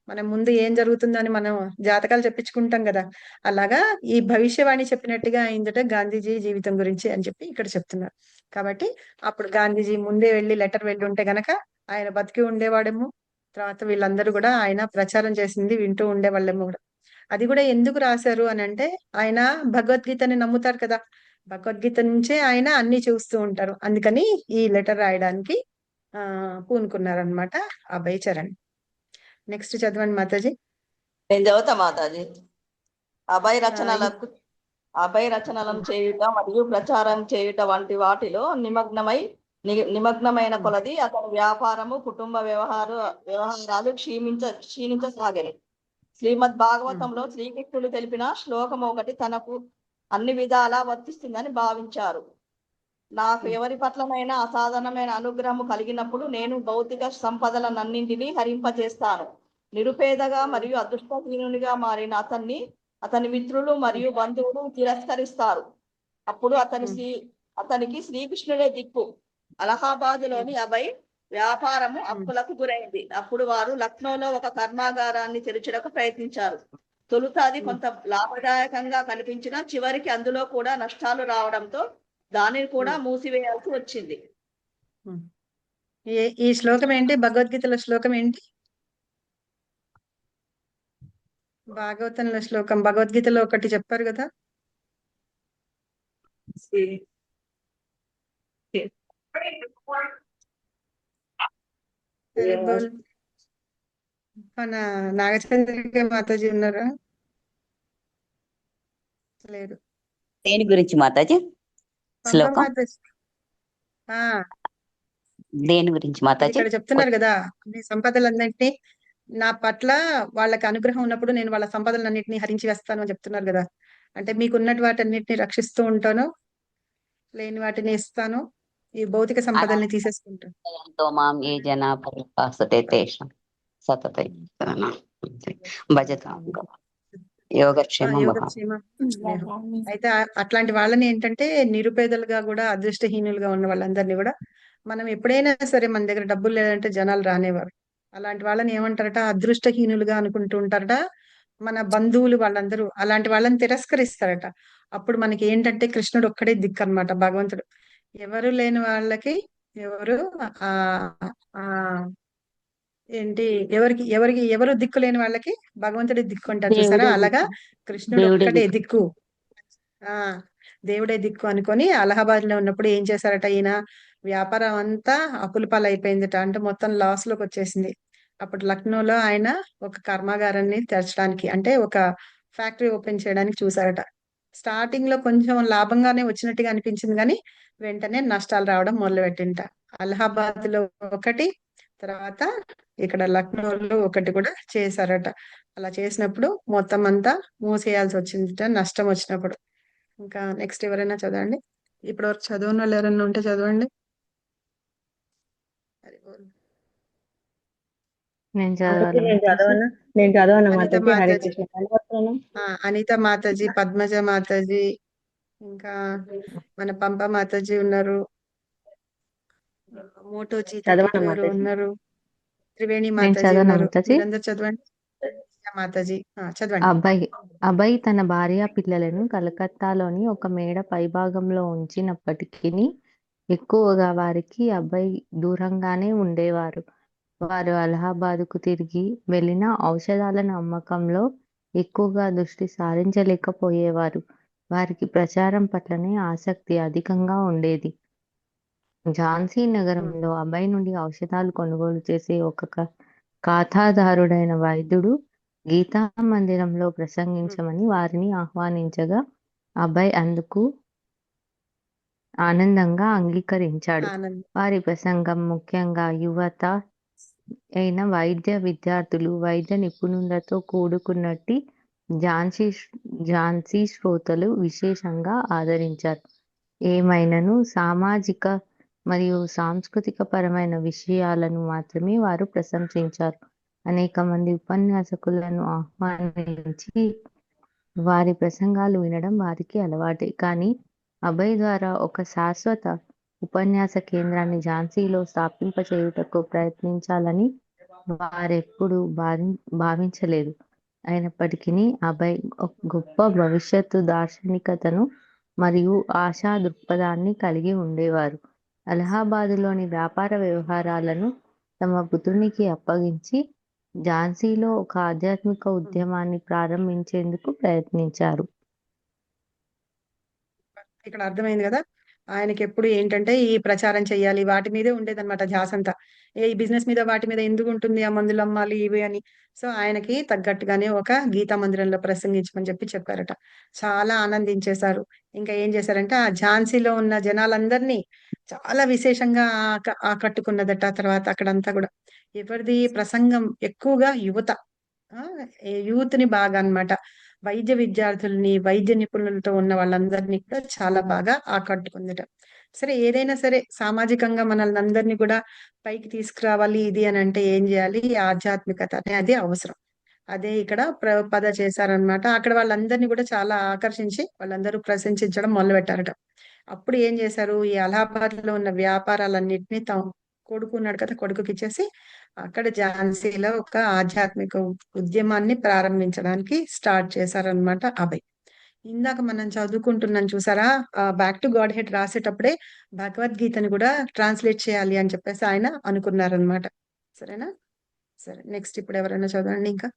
మనం ముందు ఏం జరుగుతుందో అని మనం జాతకాలు చెప్పించుకుంటాం కదా, అలాగా ఈ భవిష్యవాణి చెప్పినట్టుగా అయిందట గాంధీజీ జీవితం గురించి అని చెప్పి ఇక్కడ చెప్తున్నారు. కాబట్టి అప్పుడు గాంధీజీ ముందే వెళ్ళి లెటర్ వెళ్ళి ఉంటే గనక ఆయన బతికి ఉండేవాడేమో. తర్వాత వీళ్ళందరూ కూడా ఆయన ప్రచారం చేసింది వింటూ ఉండేవాళ్ళేమో కూడా. అది కూడా ఎందుకు రాశారు అని అంటే, ఆయన భగవద్గీతని నమ్ముతారు కదా, భగవద్గీత నుంచే ఆయన అన్ని చూస్తూ ఉంటారు. అందుకని ఈ లెటర్ రాయడానికి పూనుకున్నారనమాట అభయ్ చరణ్. నెక్స్ట్ చదవండి మాతాజీ. నేను చదువుతా మాతాజీ. అభయ రచనలను చేయుట మరియు ప్రచారం చేయుట వంటి వాటిలో నిమగ్నమైన కొలది అతని వ్యాపారము, కుటుంబ వ్యవహారాలు క్షీణించసాగాయి. శ్రీమద్ భాగవతంలో శ్రీకృష్ణుడు తెలిపిన శ్లోకం ఒకటి తనకు అన్ని విధాలా వర్తిస్తుందని భావించారు. నాకు ఎవరి పట్లనైనా అసాధారణమైన అనుగ్రహము కలిగినప్పుడు నేను భౌతిక సంపదలనన్నింటినీ హరింపజేస్తాను. నిరుపేదగా మరియు అదృష్టహీనునిగా మారిన అతని మిత్రులు మరియు బంధువులు తిరస్కరిస్తారు. అప్పుడు అతనికి శ్రీకృష్ణుడే దిక్కు. అలహాబాదులోని అభయ్ వ్యాపారము అప్పులకు గురైంది. అప్పుడు వారు లక్నోలో ఒక కర్మాగారాన్ని తెరచడానికి ప్రయత్నించారు. తొలుత అది కొంత లాభదాయకంగా కనిపించినా చివరికి అందులో కూడా నష్టాలు రావడంతో దానిని కూడా మూసివేయాల్సి వచ్చింది. ఈ శ్లోకం ఏంటి? భగవద్గీతలో శ్లోకం ఏంటి? భాగవతంలో శ్లోకం భగవద్గీతలో ఒకటి చెప్పారు కదా. మన నాగచంద్రిక మాతాజీ ఉన్నారా? లేదు. దేని గురించి మాతాజీ శ్లోకం? దేని గురించి మాతాజీ? ఇక్కడ చెప్తున్నారు కదా, మీ సంపదలన్నింటినీ నా పట్ల వాళ్ళకి అనుగ్రహం ఉన్నప్పుడు నేను వాళ్ళ సంపదలన్నింటినీ హరించి వేస్తాను అని చెప్తున్నారు కదా. అంటే మీకున్నటి వాటన్నిటిని రక్షిస్తూ ఉంటాను, లేని వాటిని ఇస్తాను, ఈ భౌతిక సంపదల్ని తీసేసుకుంటాను. అయితే అట్లాంటి వాళ్ళని ఏంటంటే నిరుపేదలుగా కూడా అదృష్టహీనులుగా ఉన్న వాళ్ళందరినీ కూడా మనం ఎప్పుడైనా సరే మన దగ్గర డబ్బులు లేదంటే జనాలు రానేవారు. అలాంటి వాళ్ళని ఏమంటారట? అదృష్టహీనులుగా అనుకుంటూ ఉంటారట మన బంధువులు. వాళ్ళందరూ అలాంటి వాళ్ళని తిరస్కరిస్తారట. అప్పుడు మనకి ఏంటంటే కృష్ణుడు ఒక్కడే దిక్కు అన్నమాట, భగవంతుడు. ఎవరు లేని వాళ్ళకి ఎవరు ఎవరు దిక్కు లేని వాళ్ళకి భగవంతుడి దిక్కు అంటారు చూసారా, అలాగా కృష్ణుడు ఒక్కడే దిక్కు, దేవుడే దిక్కు అనుకొని అలహాబాద్ లో ఉన్నప్పుడు ఏం చేశారట, ఈయన వ్యాపారం అంతా అప్పుల పాలు అయిపోయిందట, అంటే మొత్తం లాస్ లోకి వచ్చేసింది. అప్పుడు లక్నోలో ఆయన ఒక కర్మాగారాన్ని తెరచడానికి, అంటే ఒక ఫ్యాక్టరీ ఓపెన్ చేయడానికి చూసారట. స్టార్టింగ్ లో కొంచెం లాభంగానే వచ్చినట్టుగా అనిపించింది, కానీ వెంటనే నష్టాలు రావడం మొదలుపెట్టింట. అలహాబాద్ లో ఒకటి, తర్వాత ఇక్కడ లక్నోలో ఒకటి కూడా చేశారట. అలా చేసినప్పుడు మొత్తం అంతా మూసేయాల్సి వచ్చిందిట, నష్టం వచ్చినప్పుడు. ఇంకా నెక్స్ట్ ఎవరైనా చదవండి. ఇప్పుడు వరకు చదవని వాళ్ళు ఎవరైనా ఉంటే చదవండి. అనిత మాతాజీ, పద్మజ మాతాజీ, ఇంకా మన పంప మాతాజీ ఉన్నారు, మోటోజీ ఉన్నారు, త్రివేణి మాతాజీ ఉన్నారు. మీరందరూ చదవండి. మాతాజీ చదవండి. అభయ్ తన భార్య పిల్లలను కలకత్తాలోని ఒక మేడ పైభాగంలో ఉంచినప్పటికీ ఎక్కువగా వారికి అభయ్ దూరంగానే ఉండేవారు. వారు అలహాబాదుకు తిరిగి వెళ్లిన ఔషధాలను అమ్మకంలో ఎక్కువగా దృష్టి సారించలేకపోయేవారు. వారికి ప్రచారం పట్లనే ఆసక్తి అధికంగా ఉండేది. ఝాన్సీ నగరంలో అభయ్ నుండి ఔషధాలు కొనుగోలు చేసే ఒక ఖాతాదారుడైన వైద్యుడు గీతా మందిరంలో ప్రసంగించమని వారిని ఆహ్వానించగా అభయ్ అందుకు ఆనందంగా అంగీకరించాడు. వారి ప్రసంగం ముఖ్యంగా యువత అయిన వైద్య విద్యార్థులు, వైద్య నిపుణులతో కూడుకున్నట్టి ఝాన్సీ శ్రోతలు విశేషంగా ఆదరించారు. ఏమైనను సామాజిక మరియు సాంస్కృతిక పరమైన విషయాలను మాత్రమే వారు ప్రశంసించారు. అనేక మంది ఉపన్యాసకులను ఆహ్వానించి వారి ప్రసంగాలు వినడం వారికి అలవాటే. కానీ అభయ్ ద్వారా ఒక శాశ్వత ఉపన్యాస కేంద్రాన్ని ఝాన్సీలో స్థాపింపచేయుటకు ప్రయత్నించాలని వారెప్పుడూ భావించలేదు. అయినప్పటికీ అభయ్ ఒక గొప్ప భవిష్యత్తు దార్శనికతను మరియు ఆశా దృక్పథాన్ని కలిగి ఉండేవారు. అలహాబాదులోని వ్యాపార వ్యవహారాలను తమ పుత్రునికి అప్పగించి ఝాన్సీలో ఒక ఆధ్యాత్మిక ఉద్యమాన్ని ప్రారంభించేందుకు ప్రయత్నించారు. ఇక్కడ అర్థమైంది కదా. ఆయనకి ఎప్పుడు ఏంటంటే ఈ ప్రచారం చేయాలి, వాటి మీదే ఉండేదన్నమాట ధ్యాస అంతా. ఈ బిజినెస్ మీద వాటి మీద ఎందుకు ఉంటుంది, ఆ మందులు అమ్మాలి ఇవి అని. సో ఆయనకి తగ్గట్టుగానే ఒక గీతా మందిరంలో ప్రసంగించమని చెప్పారట. చాలా ఆనందించేశారు. ఇంకా ఏం చేశారంటే ఆ ఝాన్సీలో ఉన్న జనాలందరినీ చాలా విశేషంగా ఆకట్టుకున్నదట. తర్వాత అక్కడంతా కూడా ఎవరిది ప్రసంగం ఎక్కువగా యువత, యూత్ ని బాగా అన్నమాట. వైద్య విద్యార్థుల్ని, వైద్య నిపుణులతో ఉన్న వాళ్ళందరినీ కూడా చాలా బాగా ఆకట్టుకుందట. సరే, ఏదైనా సరే సామాజికంగా మనల్ని అందరినీ కూడా పైకి తీసుకురావాలి ఇది అని అంటే ఏం చేయాలి? ఆధ్యాత్మికత అనేది అవసరం. అదే ఇక్కడ ప్రభుపాద చేశారనమాట. అక్కడ వాళ్ళందరినీ కూడా చాలా ఆకర్షించి వాళ్ళందరూ ప్రశంసించడం మొదలు పెట్టారట. అప్పుడు ఏం చేశారు? ఈ అలహాబాద్ లో ఉన్న వ్యాపారాలన్నింటినీ కొడుకు ఉన్నాడు కదా, కొడుకుకి ఇచ్చేసి అక్కడ ఝాన్సీలో ఒక ఆధ్యాత్మిక ఉద్యమాన్ని ప్రారంభించడానికి స్టార్ట్ చేశారనమాట అభయ్. ఇందాక మనం చదువుకుంటున్నాం చూసారా, బ్యాక్ టు గాడ్ హెడ్ రాసేటప్పుడే భగవద్గీతని కూడా ట్రాన్స్లేట్ చేయాలి అని చెప్పేసి ఆయన అనుకున్నారనమాట. సరేనా? సరే, నెక్స్ట్ ఇప్పుడు ఎవరైనా చదవండి. ఇంకా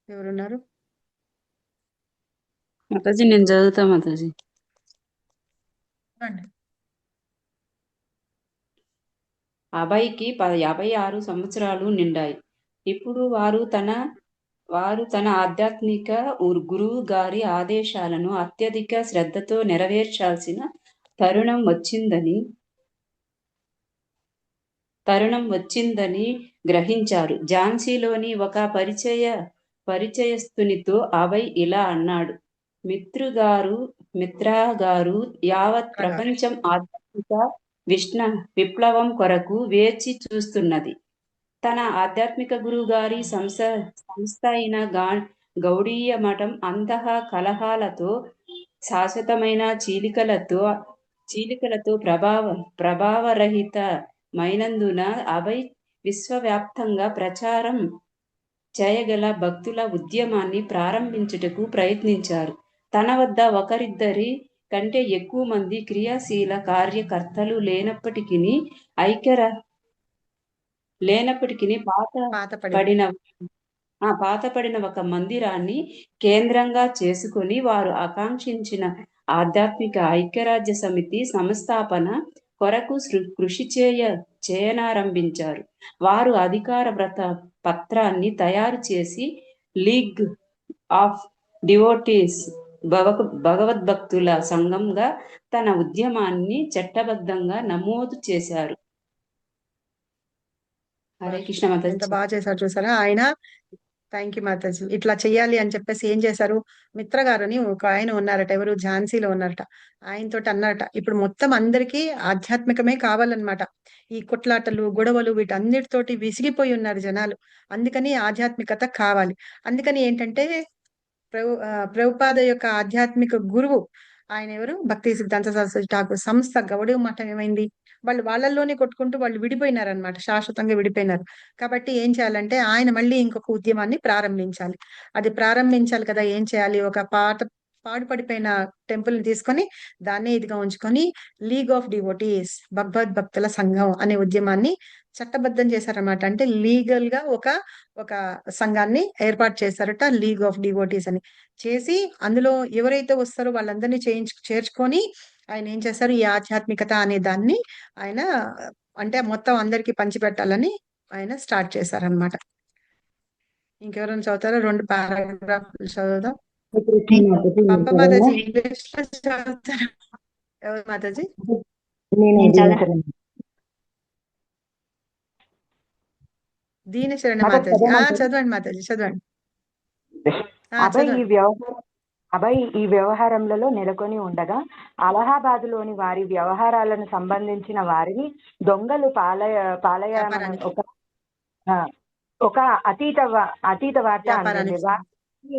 ఎవరున్నారు? మాతాజీ నేను చదువుతా మాతాజీ. అభయ్కి 56 సంవత్సరాలు నిండాయి. ఇప్పుడు వారు తన ఆధ్యాత్మిక గురువు గారి ఆదేశాలను అత్యధిక శ్రద్ధతో నెరవేర్చాల్సిన తరుణం వచ్చిందని గ్రహించారు. ఝాన్సీలోని ఒక పరిచయస్తునితో అభయ్ ఇలా అన్నాడు: మిత్రా గారు, యావత్ ప్రపంచం ఆధ్యాత్మిక విప్లవం కొరకు వేచి చూస్తున్నది. తన ఆధ్యాత్మిక గురువు గారి సంస్థ అయిన గౌడీయ మఠం అంతః కలహాలతో, శాశ్వతమైన చీలికలతో ప్రభావరహితమైనందున అభయ్ విశ్వవ్యాప్తంగా ప్రచారం చేయగల భక్తుల ఉద్యమాన్ని ప్రారంభించుటకు ప్రయత్నించారు. తన వద్ద ఒకరిద్దరి కంటే ఎక్కువ మంది క్రియాశీల కార్యకర్తలు లేనప్పటికీ పాతపడిన ఒక మందిరాన్ని కేంద్రంగా చేసుకుని వారు ఆకాంక్షించిన ఆధ్యాత్మిక ఐక్యరాజ్య సమితి సంస్థాపన కొరకు కృషి చేయనారంభించారు. వారు అధికార పత్రాన్ని తయారు చేసి లీగ్ ఆఫ్ డివోటీస్ భగవద్భక్తుల సంఘంగా తన ఉద్యమాన్ని చట్టబద్ధంగా నమోదు చేశారు. హరే కృష్ణ మాతాజీ. ఎంత బాగా చేశారు చూసారా ఆయన. Thank you Mataji. ఇట్లా చెయ్యాలి అని చెప్పేసి ఏం చేశారు? మిత్ర గారని ఒక ఆయన ఉన్నారట, ఎవరు ఝాన్సీలో ఉన్నారట. ఆయనతో అన్నారట, ఇప్పుడు మొత్తం అందరికీ ఆధ్యాత్మికమే కావాలన్నమాట. ఈ కొట్లాటలు, గొడవలు వీటన్నిటితోటి విసిగిపోయి ఉన్నారు జనాలు. అందుకని ఆధ్యాత్మికత కావాలి. అందుకని ఏంటంటే ప్రభుపాద యొక్క ఆధ్యాత్మిక గురువు ఆయన ఎవరు? భక్తి సిద్ధాంత సరస్వతి ఠాకూర్ సంస్థ గౌడీ మఠం ఏమైంది? వాళ్ళల్లోనే కొట్టుకుంటూ వాళ్ళు విడిపోయినారనమాట, శాశ్వతంగా విడిపోయినారు. కాబట్టి ఏం చేయాలంటే ఆయన మళ్ళీ ఇంకొక ఉద్యమాన్ని ప్రారంభించాలి. అది ప్రారంభించాలి కదా, ఏం చేయాలి? ఒక పాడుపడిపోయిన టెంపుల్ ని తీసుకొని దాన్నే ఇదిగా ఉంచుకొని లీగ్ ఆఫ్ డివోటీస్ భక్తుల సంఘం అనే ఉద్యమాన్ని చట్టబద్ధం చేశారన్నమాట. అంటే లీగల్ గా ఒక సంఘాన్ని ఏర్పాటు చేశారట, లీగ్ ఆఫ్ డివోటీస్ అని చేసి అందులో ఎవరైతే వస్తారో వాళ్ళందరినీ చేర్చుకొని ఆయన ఏం చేశారు? ఈ ఆధ్యాత్మికత అనే దాన్ని ఆయన అంటే మొత్తం అందరికి పంచిపెట్టాలని ఆయన స్టార్ట్ చేశారనమాట. ఇంకెవరైనా చదువుతారా? 2 పారాగ్రాఫ్లు చదువుదాం. పంప మాతాజీ ఇంగ్లీష్ లో చదువుతారా? ఎవరు మాతాజీ? దీనశరణ మాతాజీ. చదవండి మాతాజీ, చదవండి. అభయ్ ఈ వ్యవహారంలో నెలకొని ఉండగా అలహాబాదులోని వారి వ్యవహారాలను సంబంధించిన వారిని దొంగలు పాలయామని ఒక అతీత వార్త అందింది. వారి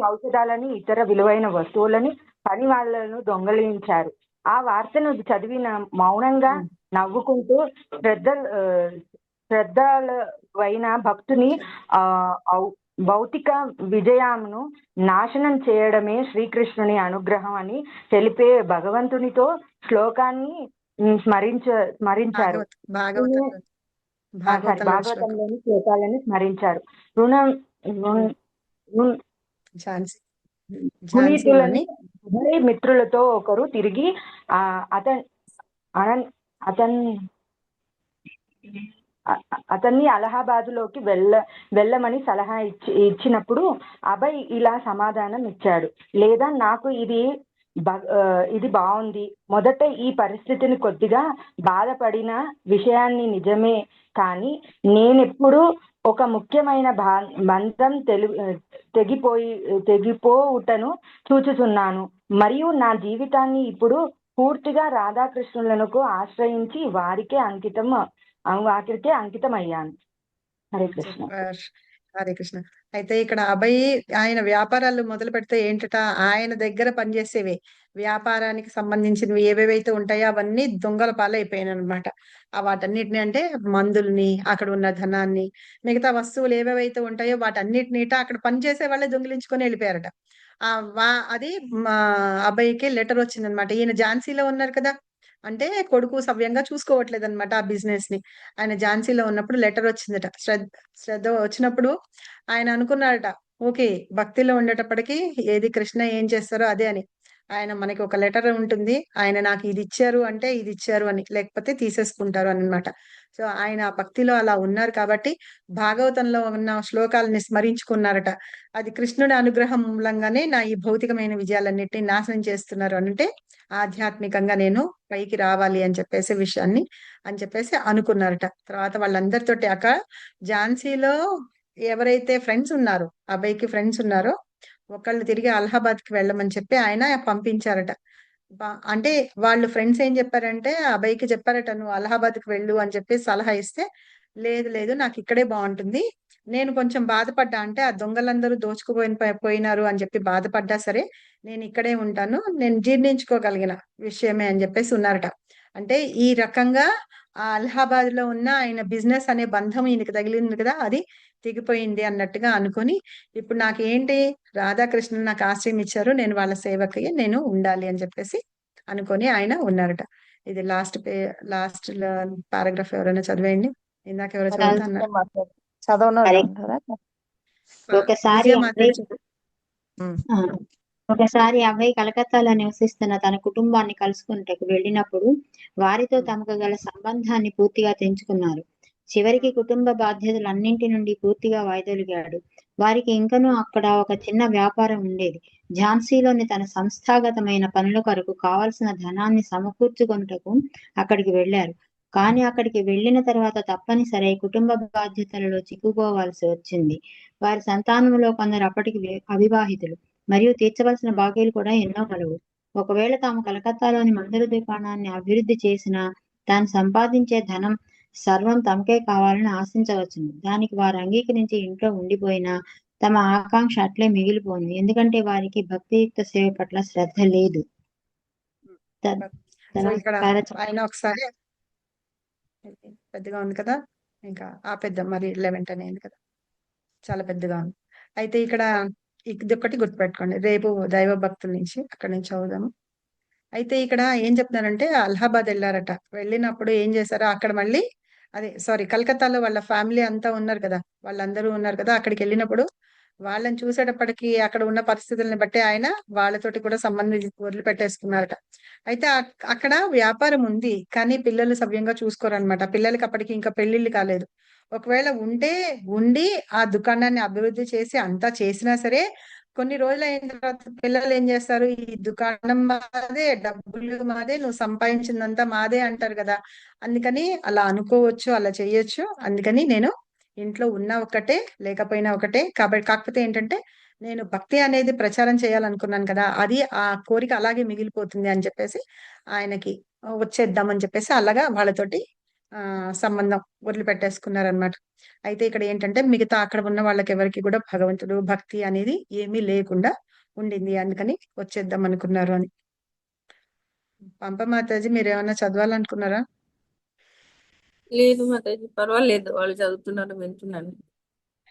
ఔషధాలని, ఇతర విలువైన వస్తువులని, పని వాళ్లను దొంగలించారు. ఆ వార్తను చదివిన మౌనంగా నవ్వుకుంటూ శ్రద్ధలైన భక్తుని భౌతిక విజయమును నాశనం చేయడమే శ్రీకృష్ణుని అనుగ్రహం అని తెలిపే భగవంతునితో శ్లోకాన్ని స్మరించారు. భాగవతంలోని శ్లోకాలను స్మరించారు. పునీతులని మిత్రులతో ఒకరు తిరిగి అతన్ని అలహాబాదులోకి వెళ్ళమని సలహా ఇచ్చినప్పుడు అభయ్ ఇలా సమాధానం ఇచ్చాడు, లేదా నాకు ఇది బాగుంది. మొదట ఈ పరిస్థితిని కొద్దిగా బాధపడిన విషయాన్ని నిజమే, కానీ నేనెప్పుడు ఒక ముఖ్యమైన బంధం తెగిపోవుటను చూచుతున్నాను. మరియు నా జీవితాన్ని ఇప్పుడు పూర్తిగా రాధాకృష్ణులకు ఆశ్రయించి వారికే అంకితం అయ్యాను. హరే కృష్ణ. హరే కృష్ణ. అయితే ఇక్కడ అభయ్ ఆయన వ్యాపారాలు మొదలు పెడితే ఏంటట, ఆయన దగ్గర పనిచేసేవి వ్యాపారానికి సంబంధించినవి ఏవేవైతే ఉంటాయో అవన్నీ దొంగల పాలైపోయాయి అనమాట. వాటన్నిటిని అంటే మందుల్ని, అక్కడ ఉన్న ధనాన్ని, మిగతా వస్తువులు ఏవేవైతే ఉంటాయో వాటన్నిటినిట అక్కడ పనిచేసే వాళ్ళే దొంగిలించుకొని వెళ్ళిపోయారట. అది మా అబ్బాయికి లెటర్ వచ్చిందనమాట. ఈయన ఝాన్సీలో ఉన్నారు కదా, అంటే కొడుకు సవ్యంగా చూసుకోవట్లేదు అనమాట ఆ బిజినెస్ ని. ఆయన ఝాన్సీలో ఉన్నప్పుడు లెటర్ వచ్చిందట. శ్రద్ధ వచ్చినప్పుడు ఆయన అనుకున్నాడట, ఓకే భక్తిలో ఉండేటప్పటికి ఏది కృష్ణ ఏం చేస్తారో అదే అని. ఆయన మనకి ఒక లెటర్ ఉంటుంది, ఆయన నాకు ఇది ఇచ్చారు అంటే ఇది ఇచ్చారు అని, లేకపోతే తీసేసుకుంటారు అనమాట. సో ఆయన భక్తిలో అలా ఉన్నారు కాబట్టి భాగవతంలో ఉన్న శ్లోకాలని స్మరించుకున్నారట. అది కృష్ణుడి అనుగ్రహం మూలంగానే నా ఈ భౌతికమైన విజయాలన్నిటిని నాశనం చేస్తున్నారు అంటే ఆధ్యాత్మికంగా నేను పైకి రావాలి అని చెప్పేసి అనుకున్నారట. తర్వాత వాళ్ళందరితోటి అక్కడ ఝాన్సీలో ఎవరైతే ఫ్రెండ్స్ ఉన్నారో, అబ్బాయికి ఫ్రెండ్స్ ఉన్నారో ఒకళ్ళు తిరిగి అలహాబాద్ కి వెళ్ళమని చెప్పి ఆయన పంపించారట. అంటే వాళ్ళు ఫ్రెండ్స్ ఏం చెప్పారంటే అబ్బాయికి చెప్పారట, నువ్వు అలహాబాద్ కి వెళ్ళు అని చెప్పి సలహా ఇస్తే, లేదు లేదు నాకు ఇక్కడే బాగుంటుంది, నేను కొంచెం బాధపడ్డా అంటే ఆ దొంగలందరూ పోయినారు అని చెప్పి బాధపడ్డా సరే నేను ఇక్కడే ఉంటాను, నేను జీర్ణించుకోగలిగిన విషయమే అని చెప్పేసి ఉన్నారట. అంటే ఈ రకంగా ఆ అలహాబాద్ లో ఉన్న ఆయన బిజినెస్ అనే బంధం ఈయనకి తగిలింది కదా, అది తెగిపోయింది అన్నట్టుగా అనుకొని ఇప్పుడు నాకేంటి రాధాకృష్ణ నాకు ఆశ్రయం ఇచ్చారు, నేను వాళ్ళ సేవకి నేను ఉండాలి అని చెప్పేసి అనుకొని ఆయన ఉన్నారట. ఇది లాస్ట్ పారాగ్రాఫ్ ఎవరైనా చదివేయండి. ఇందాక ఎవరో చదువుతున్నారు. ఒకసారి అబ్బాయి కలకత్తాలో నివసిస్తున్న తన కుటుంబాన్ని కలుసుకుంటకు వెళ్ళినప్పుడు వారితో తమకు గల సంబంధాన్ని పూర్తిగా తెంచుకున్నారు. చివరికి కుటుంబ బాధ్యతలన్నింటి నుండి పూర్తిగా వైదొలిగాడు. వారికి ఇంకనూ అక్కడ ఒక చిన్న వ్యాపారం ఉండేది. ఝాన్సీలోని తన సంస్థాగతమైన పనుల కొరకు కావలసిన ధనాన్ని సమకూర్చుకొనుటకు అక్కడికి వెళ్లారు. కానీ అక్కడికి వెళ్లిన తర్వాత తప్పనిసరి కుటుంబ బాధ్యతలలో చిక్కుకోవాల్సి వచ్చింది. వారి సంతానంలో కొందరు అప్పటికి అవివాహితులు మరియు తీర్చవలసిన బాకీలు కూడా ఎన్నో కలవు. ఒకవేళ తాము కలకత్తాలోని మందుల దుకాణాన్ని అభివృద్ధి చేసినా తాను సంపాదించే ధనం సర్వం తమకే కావాలని ఆశించవచ్చును. దానికి వారు అంగీకరించి ఇంట్లో ఉండిపోయినా తమ ఆకాంక్ష అట్లే మిగిలిపోయింది, ఎందుకంటే వారికి భక్తియుక్త సేవ పట్ల శ్రద్ధ లేదు. ఆయన ఒకసారి పెద్దగా ఉంది కదా, ఇంకా ఆ పెద్ద మరి 11 అనేది కదా, చాలా పెద్దగా ఉంది. అయితే ఇక్కడ ఇది ఒకటి గుర్తుపెట్టుకోండి, రేపు దైవ భక్తుల నుంచి అక్కడ నుంచి చదువుదాము. అయితే ఇక్కడ ఏం చెప్తున్నారంటే అలహాబాద్ వెళ్ళారట. వెళ్ళినప్పుడు ఏం చేశారో అక్కడ మళ్ళీ కలకత్తాలో వాళ్ళ ఫ్యామిలీ అంతా ఉన్నారు కదా, వాళ్ళందరూ ఉన్నారు కదా, అక్కడికి వెళ్ళినప్పుడు వాళ్ళని చూసేటప్పటికి అక్కడ ఉన్న పరిస్థితులను బట్టి ఆయన వాళ్ళతోటి కూడా సంబంధం వదిలిపెట్టేసుకున్నారట. అయితే అక్కడ వ్యాపారం ఉంది కానీ పిల్లలు సవ్యంగా చూసుకోరనమాట. పిల్లలకి అప్పటికి ఇంకా పెళ్లిళ్ళు కాలేదు. ఒకవేళ ఉండి ఆ దుకాణాన్ని అభివృద్ధి చేసి అంతా చేసినా సరే కొన్ని రోజులు అయిన తర్వాత పిల్లలు ఏం చేస్తారు, ఈ దుకాణం మాదే, డబ్బులు మాదే, నువ్వు సంపాదించిందంతా మాదే అంటారు కదా. అందుకని అలా అనుకోవచ్చు, అలా చెయ్యొచ్చు. అందుకని నేను ఇంట్లో ఉన్నా ఒకటే లేకపోయినా ఒకటే, కాకపోతే ఏంటంటే నేను భక్తి అనేది ప్రచారం చేయాలనుకున్నాను కదా, అది ఆ కోరిక అలాగే మిగిలిపోతుంది అని చెప్పేసి ఆయనకి వచ్చేద్దామని చెప్పేసి అలాగా వాళ్ళతోటి సంబంధం వదిలిపెట్టేసుకున్నారనమాట. అయితే ఇక్కడ ఏంటంటే మిగతా అక్కడ ఉన్న వాళ్ళకి ఎవరికి కూడా భగవంతుడు భక్తి అనేది ఏమీ లేకుండా ఉండింది, అందుకని వచ్చేద్దాం అనుకున్నారు అని. పంప మాతాజీ మీరు ఏమైనా చదవాలనుకున్నారా? లేదు మాతాజీ, పర్వాలేదు, వాళ్ళు చదువుతున్నారు, వింటున్నాను.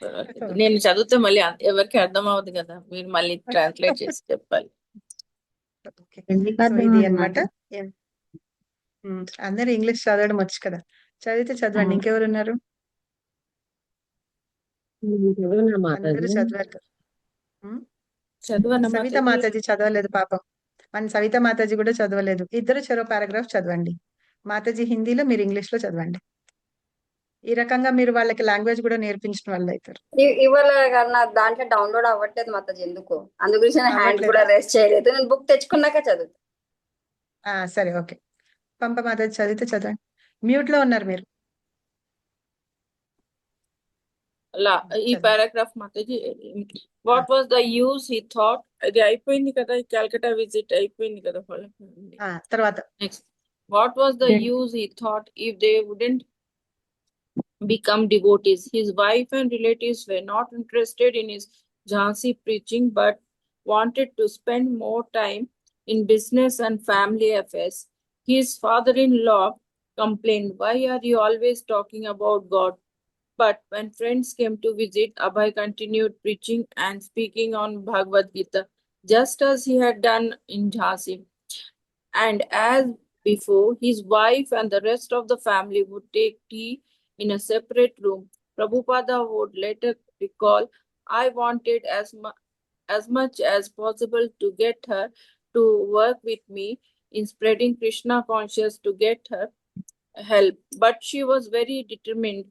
పర్వాలేదు. నేను చదివితే మళ్ళీ ఎవరికి అర్థం అవ్వదు కదా, మీరు మళ్ళీ ట్రాన్స్లేట్ చేసి చెప్పాలి. సో ఇది అన్నమాట. అందరు ఇంగ్లీష్ చదవడం వచ్చు కదా, చదివితే చదవండి. ఇంకెవరు ఉన్నారు? అందరూ చదివారు కదా. చదవనా సవిత మాతాజీ చదవలేదు పాపం. మన సవిత మాతాజీ కూడా చదవలేదు. ఇద్దరు చెరో పారాగ్రాఫ్ చదవండి. మాతాజీ హిందీలో, మీరు ఇంగ్లీష్ లో చదవండి. ఈ రకంగా మీరు వాళ్ళకి లాంగ్వేజ్ కూడా నేర్పించిన వాళ్ళు అవుతారు. ఇవాళ నా దాంట్లో డౌన్లోడ్ అవ్వట్లేదు మాతాజీ, ఎందుకు అందు గురించి నేను హ్యాండ్ కూడా రేస్ చేయలేదు. నేను బుక్ తెచ్చుకున్నాక చదువుతా. సరే, ఓకే. పంప మాతాజీ చదివితే చదవండి. మ్యూట్ లో ఉన్నారు మీరు. ఈ paragraph Mataji, what was the use he thought, అది అయిపోయింది కదా, క్యాల్కటా విజిట్ అయిపోయింది కదా. తర్వాత next, what was the use he thought if they wouldn't become devotees. His wife and relatives were not interested in his Jhansi preaching but wanted to spend more time in business and family affairs. His father-in-law complained, "Why are you always talking about God?" But when friends came to visit, Abhay continued preaching and speaking on Bhagavad Gita, just as he had done in Jhansi. And as before, his wife and the rest of the family would take tea in a separate room. Prabhupada would later recall, "I wanted as much as possible to get her to work with me in spreading Krishna consciousness to get her help, but she was very determined.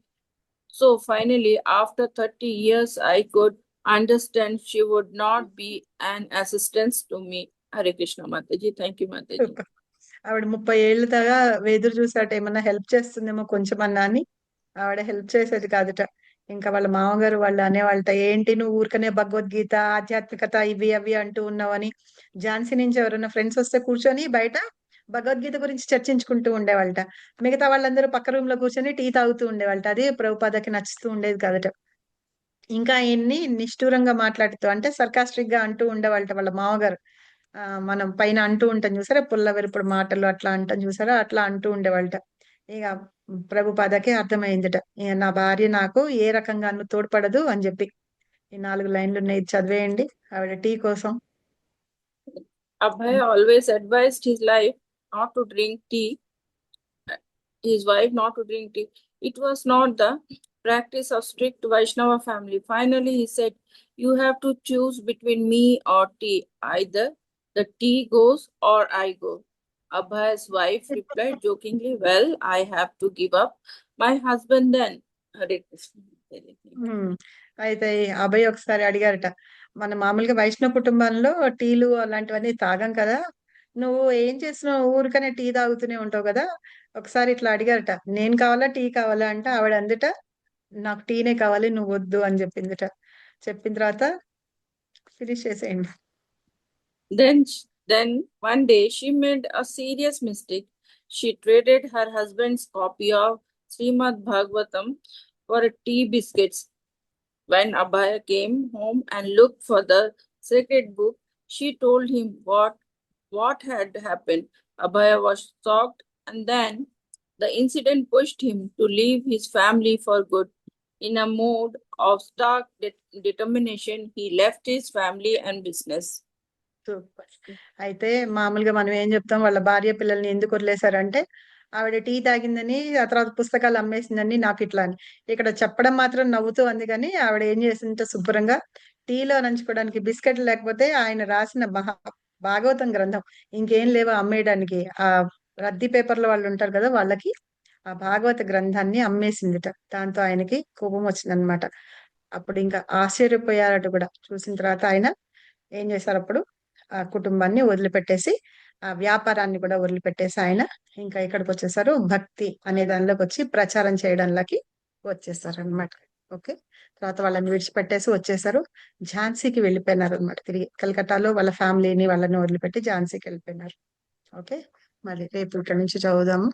So finally, after 30 years, I could understand she would not be an assistance to me." Hare Krishna Mataji. Thank you, Mataji. ఆవిడ 30 ఏళ్ళ దాకా ఎదురు చూసాట, ఏమన్నా help చేస్తుందేమో కొంచెమన్నా అని. ఆవిడ help చేసేది కాదుట. ఇంకా వాళ్ళ మామగారు వాళ్ళు అనేవాళ్ళట, ఏంటి నువ్వు ఊరికనే భగవద్గీత, ఆధ్యాత్మికత ఇవి అవి అంటూ ఉన్నావని. ఝాన్సీ నుంచి ఎవరైనా ఫ్రెండ్స్ వస్తే కూర్చొని బయట భగవద్గీత గురించి చర్చించుకుంటూ ఉండేవాళ్ళట. మిగతా వాళ్ళందరూ పక్క రూమ్ లో కూర్చొని టీ తాగుతూ ఉండేవాళ్ళట. అది ప్రభుపాదకి నచ్చుతూ ఉండేది కాదట. ఇంకా ఆయన్ని నిష్ఠూరంగా మాట్లాడుతూ, అంటే సర్కాస్టిక్ గా అంటూ ఉండేవాళ్ళట వాళ్ళ మామగారు. మనం పైన అంటూ ఉంటాం చూసారా, పుల్ల వెరుపుడు మాటలు అట్లా అంటాం చూసారా, అట్లా అంటూ ఉండేవాళ్ళట. ఇక ప్రభుపాదకి అర్థమైందిట, నా భార్య నాకు ఏ రకంగా తోడ్పడదు అని చెప్పి. ఈ 4 లైన్లు ఉన్నాయి, చదివేయండి ఆవిడ టీ కోసం. Abhay always advised his wife not to drink tea. It was not the practice of strict Vaishnava family. Finally, he said, "You have to choose between me or tea. Either the tea goes or I go." Abhay's wife replied jokingly, "Well, I have to give up my husband then." Hare Krishna. అయితే అభయ్ ఒకసారి అడిగారట, మన మామూలుగా వైష్ణవ కుటుంబంలో టీలు అలాంటివన్నీ తాగం కదా, నువ్వు ఏం చేస్తున్నావు, ఊరికనే టీ తాగుతూనే ఉంటావు కదా. ఒకసారి ఇట్లా అడిగారట, నేను కావాలా టీ కావాలా అంటే ఆవిడ అందుట, నాకు టీనే కావాలి, నువ్వు వద్దు అని చెప్పిందిట. చెప్పిన తర్వాత ఫినిష్ చేసేయండి. Then one day she made a serious mistake. She traded her husband's copy of Srimad Bhagavatam for tea biscuits. When Abhay came home and looked for the sacred book, she told him what had happened. Abhay was shocked, and then the incident pushed him to leave his family for good. In a mood of stark determination, he left his family and business. అయితే మామూలుగా మనం ఏం చెప్తాం, వాళ్ళ భార్య పిల్లల్ని ఎందుకు వదిలేశారంటే, ఆవిడ టీ తాగిందని, ఆ తర్వాత పుస్తకాలు అమ్మేసిందని, నాకు ఇట్లా అని. ఇక్కడ చెప్పడం మాత్రం నవ్వుతూ అంది, కానీ ఆవిడ ఏం చేసిందంటే శుభ్రంగా టీలో నంచుకోవడానికి బిస్కెట్లు లేకపోతే ఆయన రాసిన భాగవతం గ్రంథం ఇంకేం లేవో అమ్మేయడానికి, ఆ రద్దీ పేపర్ల వాళ్ళు ఉంటారు కదా, వాళ్ళకి ఆ భాగవత గ్రంథాన్ని అమ్మేసిందిట. దాంతో ఆయనకి కోపం వచ్చిందనమాట. అప్పుడు ఇంకా ఆశ్చర్యపోయారట కూడా. చూసిన తర్వాత ఆయన ఏం చేశారు, అప్పుడు ఆ కుటుంబాన్ని వదిలిపెట్టేసి, ఆ వ్యాపారాన్ని కూడా వదిలిపెట్టేసి ఆయన ఇంకా ఇక్కడికి వచ్చేసారు, భక్తి అనే దానిలోకి వచ్చి ప్రచారం చేయడంలోకి వచ్చేసారు అనమాట. ఓకే, తర్వాత వాళ్ళని విడిచిపెట్టేసి వచ్చేసారు, ఝాన్సీకి వెళ్ళిపోయినారు అనమాట. తిరిగి కలకత్తాలో వాళ్ళ ఫ్యామిలీని వాళ్ళని వదిలిపెట్టి ఝాన్సీకి వెళ్ళిపోయినారు. ఓకే, మరి రేపు ఇక్కడ నుంచి చదువుదాము.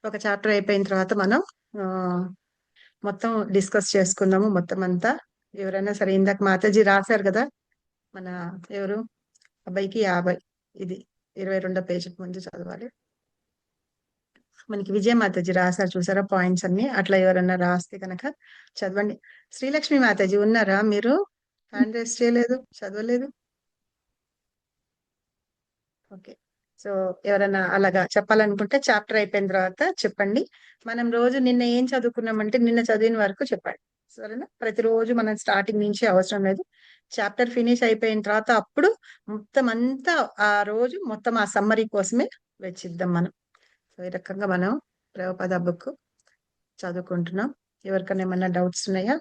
ఒక చాప్టర్ అయిపోయిన తర్వాత మనం మొత్తం డిస్కస్ చేసుకుందాము, మొత్తం అంతా. ఎవరైనా సరే, ఇందాక మాతాజీ రాశారు కదా, మన ఎవరు అబ్బాయికి 50. ఇది 22వ పేజీకి ముందు చదవాలి. మనకి విజయమాతాజీ రాశారు చూసారా పాయింట్స్ అన్ని. అట్లా ఎవరన్నా రాస్తే కనుక చదవండి. శ్రీలక్ష్మి మాతాజీ ఉన్నారా మీరు? హ్యాండ్ రైస్ చేయలేదు, చదవలేదు. ఓకే, సో ఎవరైనా అలాగా చెప్పాలనుకుంటే చాప్టర్ అయిపోయిన తర్వాత చెప్పండి. మనం రోజు నిన్న ఏం చదువుకున్నామంటే నిన్న చదివిన వరకు చెప్పండి, సరేనా? ప్రతిరోజు మనం స్టార్టింగ్ నుంచి అవసరం లేదు. చాప్టర్ ఫినిష్ అయిపోయిన తర్వాత అప్పుడు మొత్తం అంతా ఆ రోజు మొత్తం ఆ సమ్మరీ కోసమే వెచ్చిద్దాం మనం. సో ఈ రకంగా మనం ప్రభుపాద బుక్ చదువుకుంటున్నాం. ఎవరికైనా ఏమన్నా డౌట్స్ ఉన్నాయా?